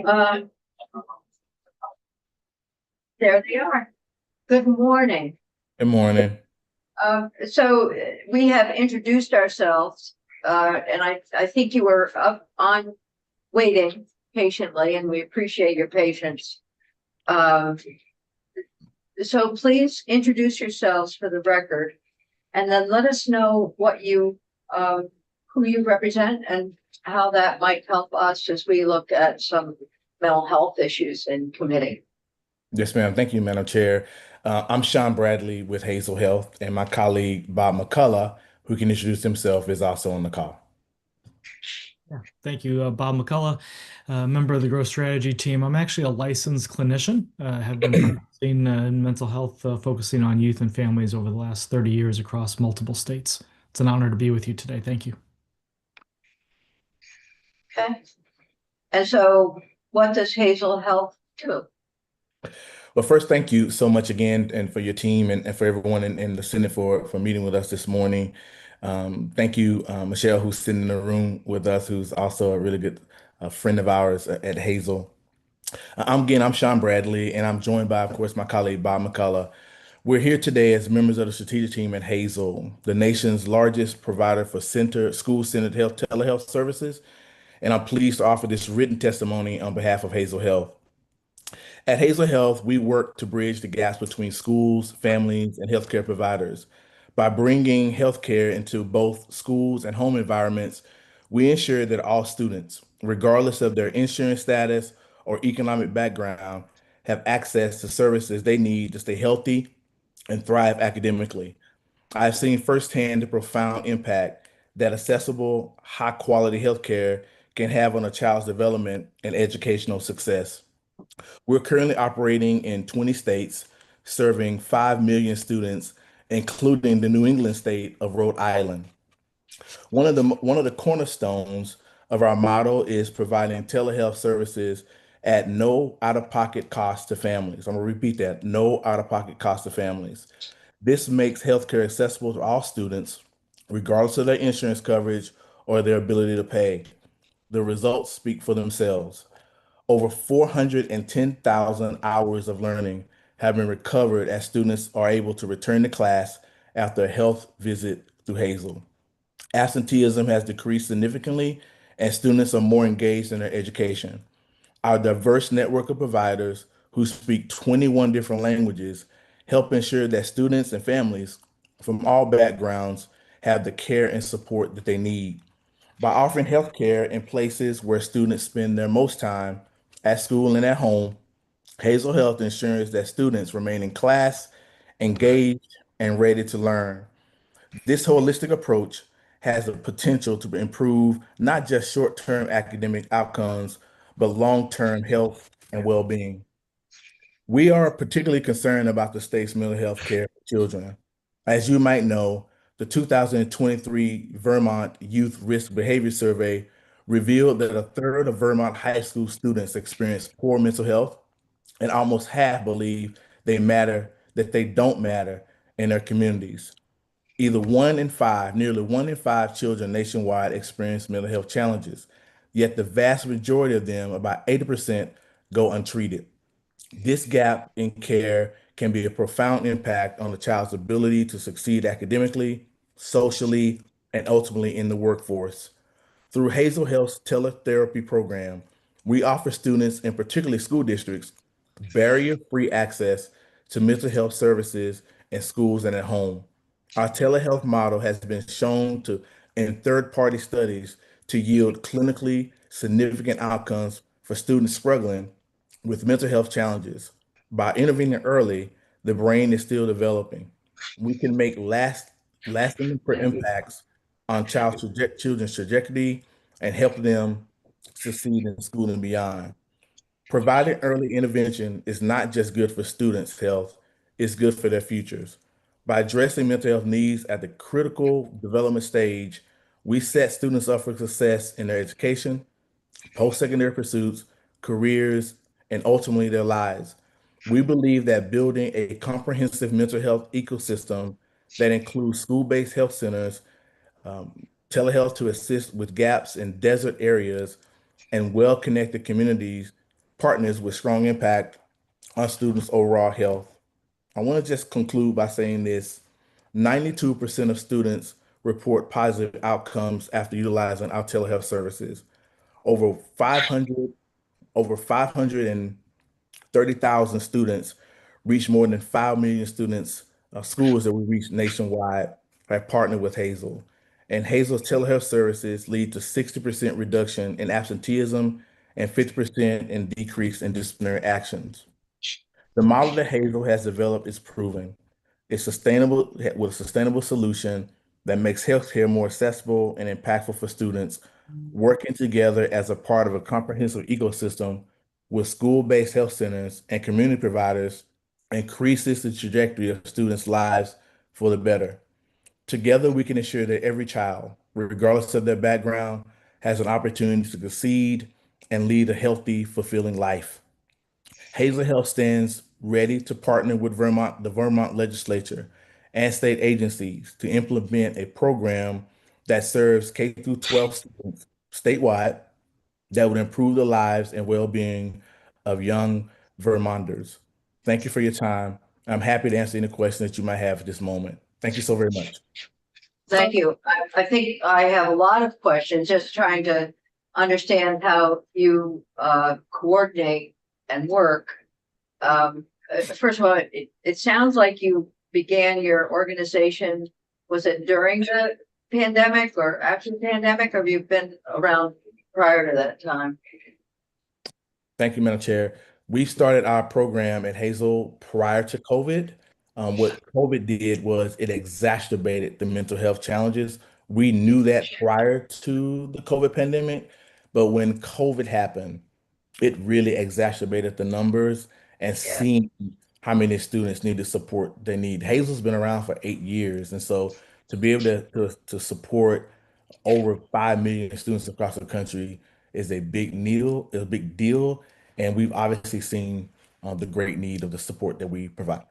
Um, there they are. Good morning. Good morning. So we have introduced ourselves, and I think you were up on waiting patiently, and we appreciate your patience. So please introduce yourselves for the record, and then let us know what you, who you represent and how that might help us as we look at some mental health issues in committee. Yes, ma'am. Thank you, Madam Chair. I'm Sean Bradley with Hazel Health, and my colleague Bob McCullough, who can introduce himself, is also on the call. Sure. Thank you, Bob McCullough, member of the growth strategy team. I'm actually a licensed clinician, have been practicing in mental health, focusing on youth and families over the last 30 years across multiple states. It's an honor to be with you today. Thank you. Okay. And so what does Hazel Health do? Well, first, thank you so much again, and for your team and for everyone in the Senate for meeting with us this morning. Thank you, Michelle, who's sitting in the room with us, who's also a really good friend of ours at Hazel. I'm Sean Bradley, and I'm joined by, of course, my colleague, Bob McCullough. We're here today as members of the strategic team at Hazel, the nation's largest provider for school-centered health telehealth services. And I'm pleased to offer this written testimony on behalf of Hazel Health. At Hazel Health, we work to bridge the gaps between schools, families, and healthcare providers. By bringing healthcare into both schools and home environments, we ensure that all students, regardless of their insurance status or economic background, have access to services they need to stay healthy and thrive academically. I've seen firsthand the profound impact that accessible, high-quality healthcare can have on a child's development and educational success. We're currently operating in 20 states, serving 5 million students, including the New England state of Rhode Island. One of the cornerstones of our model is providing telehealth services at no out-of-pocket cost to families. I'm gonna repeat that, no out-of-pocket cost to families. This makes healthcare accessible to all students, regardless of their insurance coverage or their ability to pay. The results speak for themselves. Over 410,000 hours of learning have been recovered as students are able to return to class after a health visit through Hazel. Absenteeism has decreased significantly, and students are more engaged in their education. Our diverse network of providers who speak 21 different languages help ensure that students and families from all backgrounds have the care and support that they need. By offering healthcare in places where students spend their most time, at school and at home, Hazel Health ensures that students remain in class, engaged, and ready to learn. This holistic approach has the potential to improve not just short-term academic outcomes, but long-term health and well-being. We are particularly concerned about the state's mental health care for children. As you might know, the 2023 Vermont Youth Risk Behavior Survey revealed that a third of Vermont high school students experience poor mental health, and almost half believe that they don't matter in their communities. Nearly one in five children nationwide experience mental health challenges, yet the vast majority of them, about 80%, go untreated. This gap in care can be a profound impact on the child's ability to succeed academically, socially, and ultimately in the workforce. Through Hazel Health's teletherapy program, we offer students, and particularly school districts, barrier-free access to mental health services in schools and at home. Our telehealth model has been shown to, in third-party studies, to yield clinically significant outcomes for students struggling with mental health challenges. By intervening early, the brain is still developing. We can make lasting impacts on children's trajectory and help them succeed in school and beyond. Providing early intervention is not just good for students' health, it's good for their futures. By addressing mental health needs at the critical development stage, we set students up for success in their education, post-secondary pursuits, careers, and ultimately their lives. We believe that building a comprehensive mental health ecosystem that includes school-based health centers, telehealth to assist with gaps in desert areas, and well-connected communities partners with strong impact on students' overall health. I want to just conclude by saying this: 92% of students report positive outcomes after utilizing our telehealth services. Over 500, over 530,000 students reach more than 5 million students, schools that we reach nationwide have partnered with Hazel. And Hazel's telehealth services lead to 60% reduction in absenteeism and 50% in decrease in disciplinary actions. The model that Hazel has developed is proven. It's sustainable with a sustainable solution that makes healthcare more accessible and impactful for students, working together as a part of a comprehensive ecosystem with school-based health centers and community providers increases the trajectory of students' lives for the better. Together, we can ensure that every child, regardless of their background, has an opportunity to succeed and lead a healthy, fulfilling life. Hazel Health stands ready to partner with the Vermont legislature and state agencies to implement a program that serves K through 12 students statewide that would improve the lives and well-being of young Vermonters. Thank you for your time. I'm happy to answer any questions that you might have at this moment. Thank you so very much. Thank you. I think I have a lot of questions, just trying to understand how you coordinate and work. First of all, it sounds like you began your organization, was it during the pandemic or after the pandemic, or have you been around prior to that time? Thank you, Madam Chair. We started our program at Hazel prior to COVID. What COVID did was it exacerbated the mental health challenges. We knew that prior to the COVID pandemic, but when COVID happened, it really exacerbated the numbers and Yeah. seeing how many students need the support they need. Hazel's been around for 8 years, and so to be able to support over 5 million students across the country is a big deal, and we've obviously seen the great need of the support that we provide.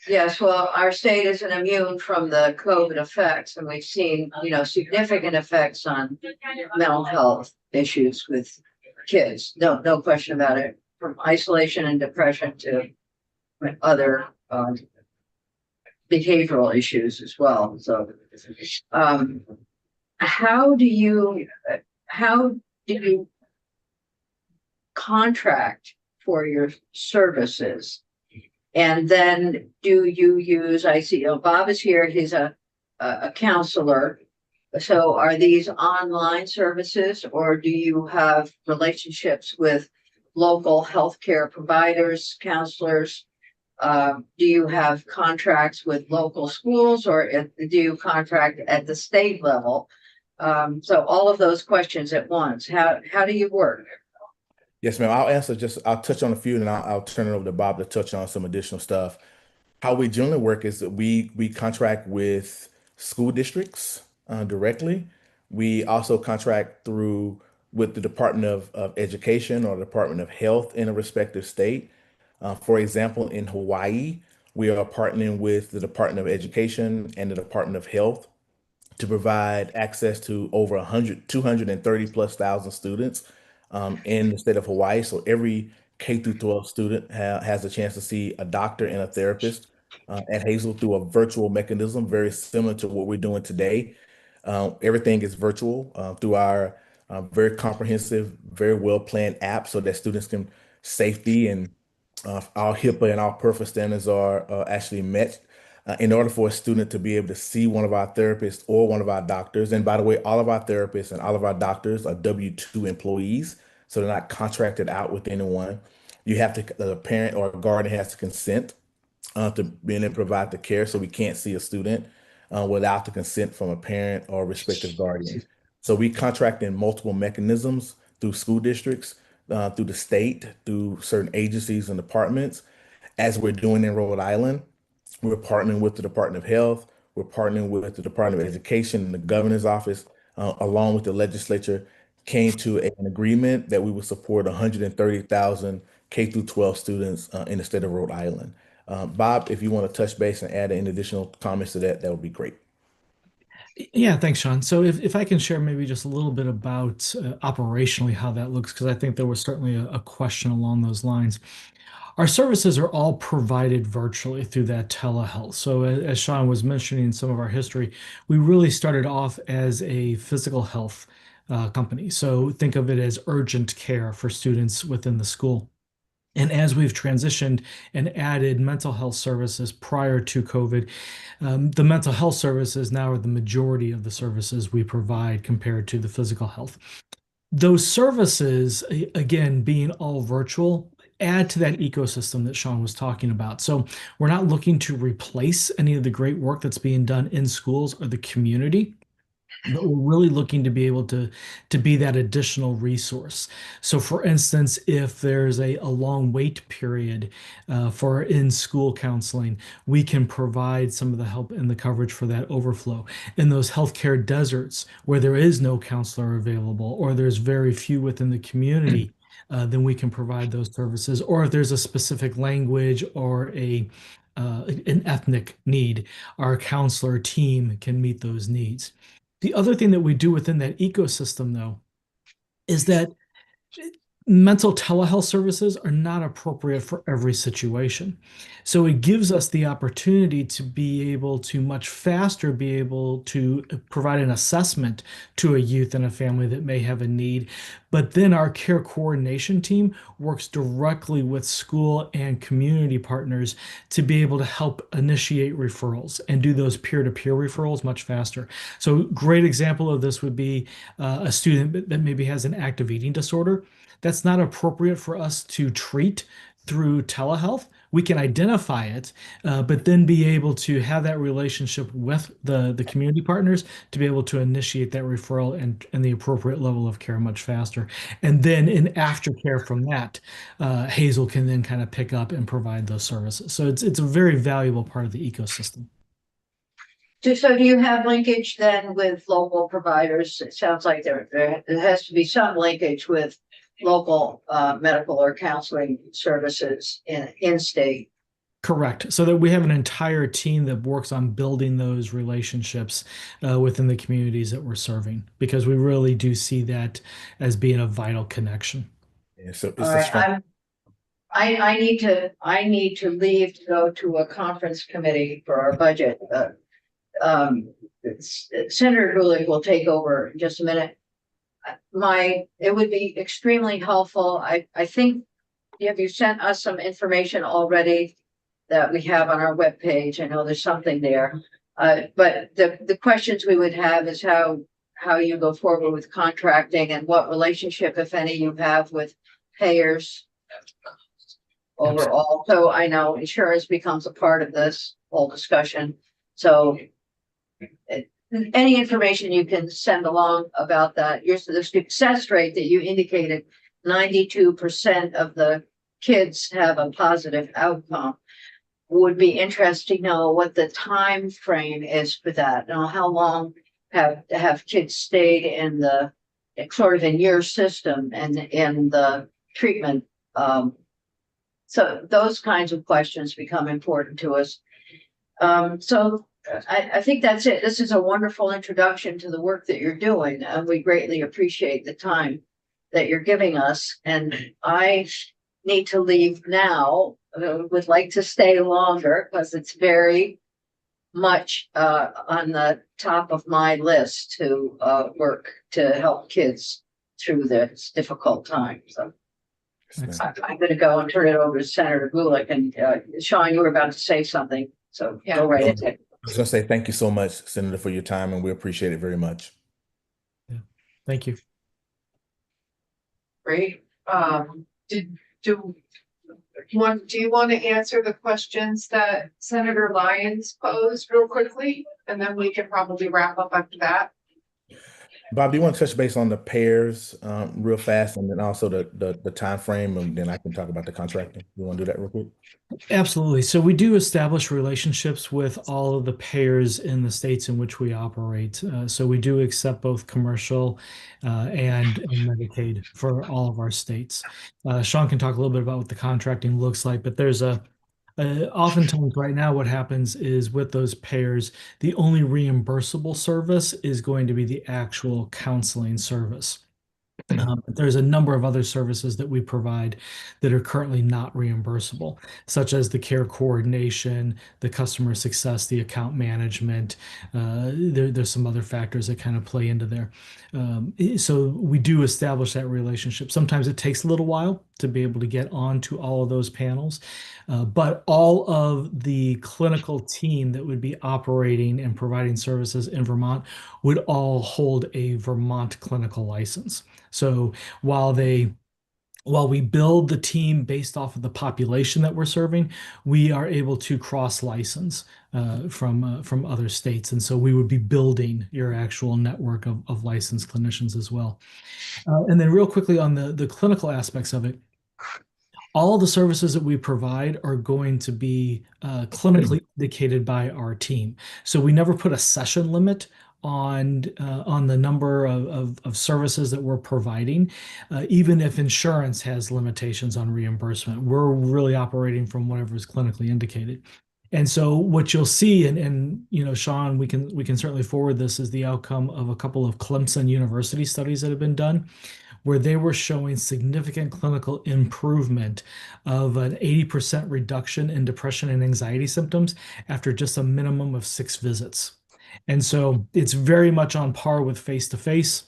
Yes, well, our state isn't immune from the COVID effects, and we've seen, significant effects on mental health issues with kids. No question about it, from isolation and depression to other behavioral issues as well. So, how do you contract for your services? And then do you use, I see, Bob is here, he's a counselor. So are these online services, or do you have relationships with local healthcare providers, counselors? Do you have contracts with local schools, or do you contract at the state level? So all of those questions at once. How do you work? Yes, ma'am. I'll touch on a few and then I'll turn it over to Bob to touch on some additional stuff. How we generally work is that we contract with school districts directly. We also contract with the Department of Education or Department of Health in a respective state. For example, in Hawaii, we are partnering with the Department of Education and the Department of Health to provide access to over 230 plus thousand students in the state of Hawaii. So every K through 12 student has a chance to see a doctor and a therapist at Hazel through a virtual mechanism, very similar to what we're doing today. Everything is virtual through our very comprehensive, very well-planned app so that students can safety and our HIPAA and our PERFA standards are actually met. In order for a student to be able to see one of our therapists or one of our doctors, and by the way, all of our therapists and all of our doctors are W-2 employees, so they're not contracted out with anyone. You have to, the parent or guardian has to consent to being able to provide the care. So we can't see a student without the consent from a parent or respective guardian. So we contract in multiple mechanisms through school districts, through the state, through certain agencies and departments, as we're doing in Rhode Island. We're partnering with the Department of Health. We're partnering with the Department of Education and the governor's office, along with the legislature, came to an agreement that we would support 130,000 K through 12 students in the state of Rhode Island. Bob, if you want to touch base and add any additional comments to that, that would be great. Yeah, thanks, Sean. So if I can share maybe just a little bit about operationally how that looks, because I think there was certainly a question along those lines. Our services are all provided virtually through that telehealth. So as Sean was mentioning in some of our history, we really started off as a physical health company. So think of it as urgent care for students within the school. And as we've transitioned and added mental health services prior to COVID, the mental health services now are the majority of the services we provide compared to the physical health. Those services, again, being all virtual, add to that ecosystem that Sean was talking about. So we're not looking to replace any of the great work that's being done in schools or the community, but we're really looking to be able to be that additional resource. So for instance, if there's a long wait period for in-school counseling, we can provide some of the help and the coverage for that overflow. In those healthcare deserts where there is no counselor available or there's very few within the community, then we can provide those services. Or if there's a specific language or an ethnic need, our counselor team can meet those needs. The other thing that we do within that ecosystem, though, is that mental telehealth services are not appropriate for every situation. So it gives us the opportunity to be able to much faster be able to provide an assessment to a youth and a family that may have a need. But then our care coordination team works directly with school and community partners to be able to help initiate referrals and do those peer-to-peer referrals much faster. So great example of this would be a student that maybe has an active eating disorder. That's not appropriate for us to treat through telehealth. We can identify it, but then be able to have that relationship with the community partners to be able to initiate that referral and the appropriate level of care much faster. And then in aftercare from that, Hazel can then kind of pick up and provide those services. So it's a very valuable part of the ecosystem. So do you have linkage then with local providers? It sounds like there has to be some linkage with local medical or counseling services in state. Correct. So that we have an entire team that works on building those relationships within the communities that we're serving, because we really do see that as being a vital connection. Yeah, so it's All right, I need to leave to go to a conference committee for our budget. Senator Gulick will take over in just a minute. It would be extremely helpful. I think, have you sent us some information already that we have on our webpage? I know there's something there. But the questions we would have is how you go forward with contracting and what relationship, if any, you have with payers overall. So I know insurance becomes a part of this whole discussion. So any information you can send along about that. The success rate that you indicated, 92% of the kids have a positive outcome. Would be interesting to know what the time frame is for that. Now, how long have kids stayed in the sort of in your system and in the treatment? So those kinds of questions become important to us. So I think that's it. This is a wonderful introduction to the work that you're doing, and we greatly appreciate the time that you're giving us. And I need to leave now. Would like to stay longer because it's very much on the top of my list to work to help kids through this difficult time. So I'm going to go and turn it over to Senator Gulick. And Sean, you were about to say something, so go right ahead. I was going to say thank you so much, Senator, for your time, and we appreciate it very much. Yeah. Thank you. Great. Do you want to answer the questions that Senator Lyons posed real quickly? And then we can probably wrap up after that. Bob, do you want to touch base on the pairs real fast, and then also the time frame, and then I can talk about the contracting? You want to do that real quick? Absolutely. So we do establish relationships with all of the payers in the states in which we operate. So we do accept both commercial and Medicaid for all of our states. Sean can talk a little bit about what the contracting looks like, but there's oftentimes right now what happens is with those payers, the only reimbursable service is going to be the actual counseling service. There's a number of other services that we provide that are currently not reimbursable, such as the care coordination, the customer success, the account management. There's some other factors that kind of play into there. So we do establish that relationship. Sometimes it takes a little while to be able to get onto all of those panels, but all of the clinical team that would be operating and providing services in Vermont would all hold a Vermont clinical license. So while we build the team based off of the population that we're serving, we are able to cross-license from other states. And so we would be building your actual network of licensed clinicians as well. And then real quickly on the clinical aspects of it, all the services that we provide are going to be clinically indicated by our team. So we never put a session limit on the number of services that we're providing, even if insurance has limitations on reimbursement. We're really operating from whatever is clinically indicated. And so what you'll see, and you know, Sean, we can certainly forward this, is the outcome of a couple of Clemson University studies that have been done, where they were showing significant clinical improvement of an 80% reduction in depression and anxiety symptoms after just a minimum of 6 visits. And so it's very much on par with face-to-face.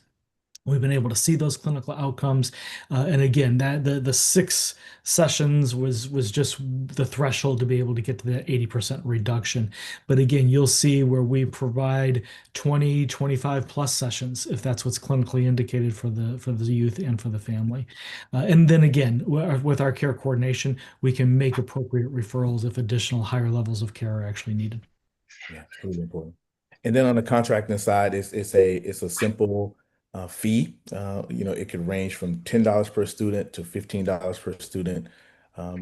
We've been able to see those clinical outcomes. And again, that the 6 sessions was just the threshold to be able to get to that 80% reduction. But again, you'll see where we provide 20, 25 plus sessions, if that's what's clinically indicated for the youth and for the family. And then again, with our care coordination, we can make appropriate referrals if additional higher levels of care are actually needed. Yeah, it's really important. And then on the contracting side, it's a simple fee. You know, it could range from $10 per student to $15 per student.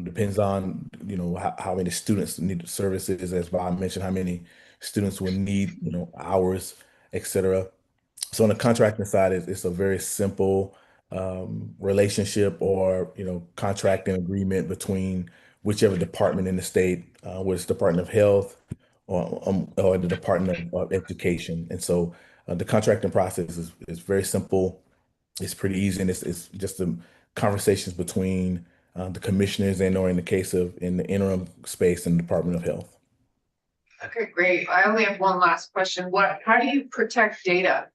Depends on, you know, how many students need services, as Bob mentioned, how many students will need, you know, hours, etc. So on the contracting side, it's a very simple relationship, or, you know, contracting agreement between whichever department in the state, whether it's Department of Health or the Department of Education. And so the contracting process is very simple. It's pretty easy, and it's just the conversations between the commissioners and, or in the case of in the interim space in the Department of Health. Okay, great. I only have one last question. How do you protect data?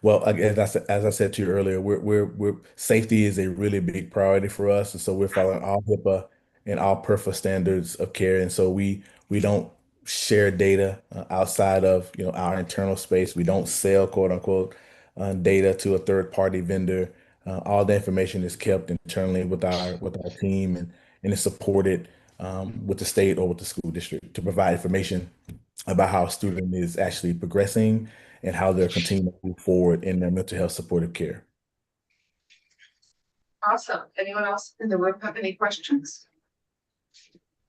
Well, as I said to you earlier, we're safety is a really big priority for us, and so we're following all HIPAA and all PERFA standards of care, and so we don't share data outside of, you know, our internal space. We don't sell, quote unquote, data to a third party vendor. All the information is kept internally with our team, and it's supported with the state or with the school district to provide information about how a student is actually progressing and how they're continuing to move forward in their mental health supportive care. Awesome. Anyone else in the room have any questions?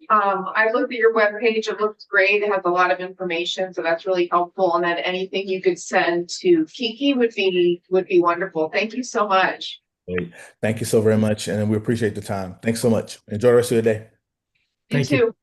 I looked at your webpage. It looks great. It has a lot of information, so that's really helpful. And then anything you could send to Kiki would be wonderful. Thank you so much. Great. Thank you so very much, and we appreciate the time. Thanks so much. Enjoy the rest of your day. You too.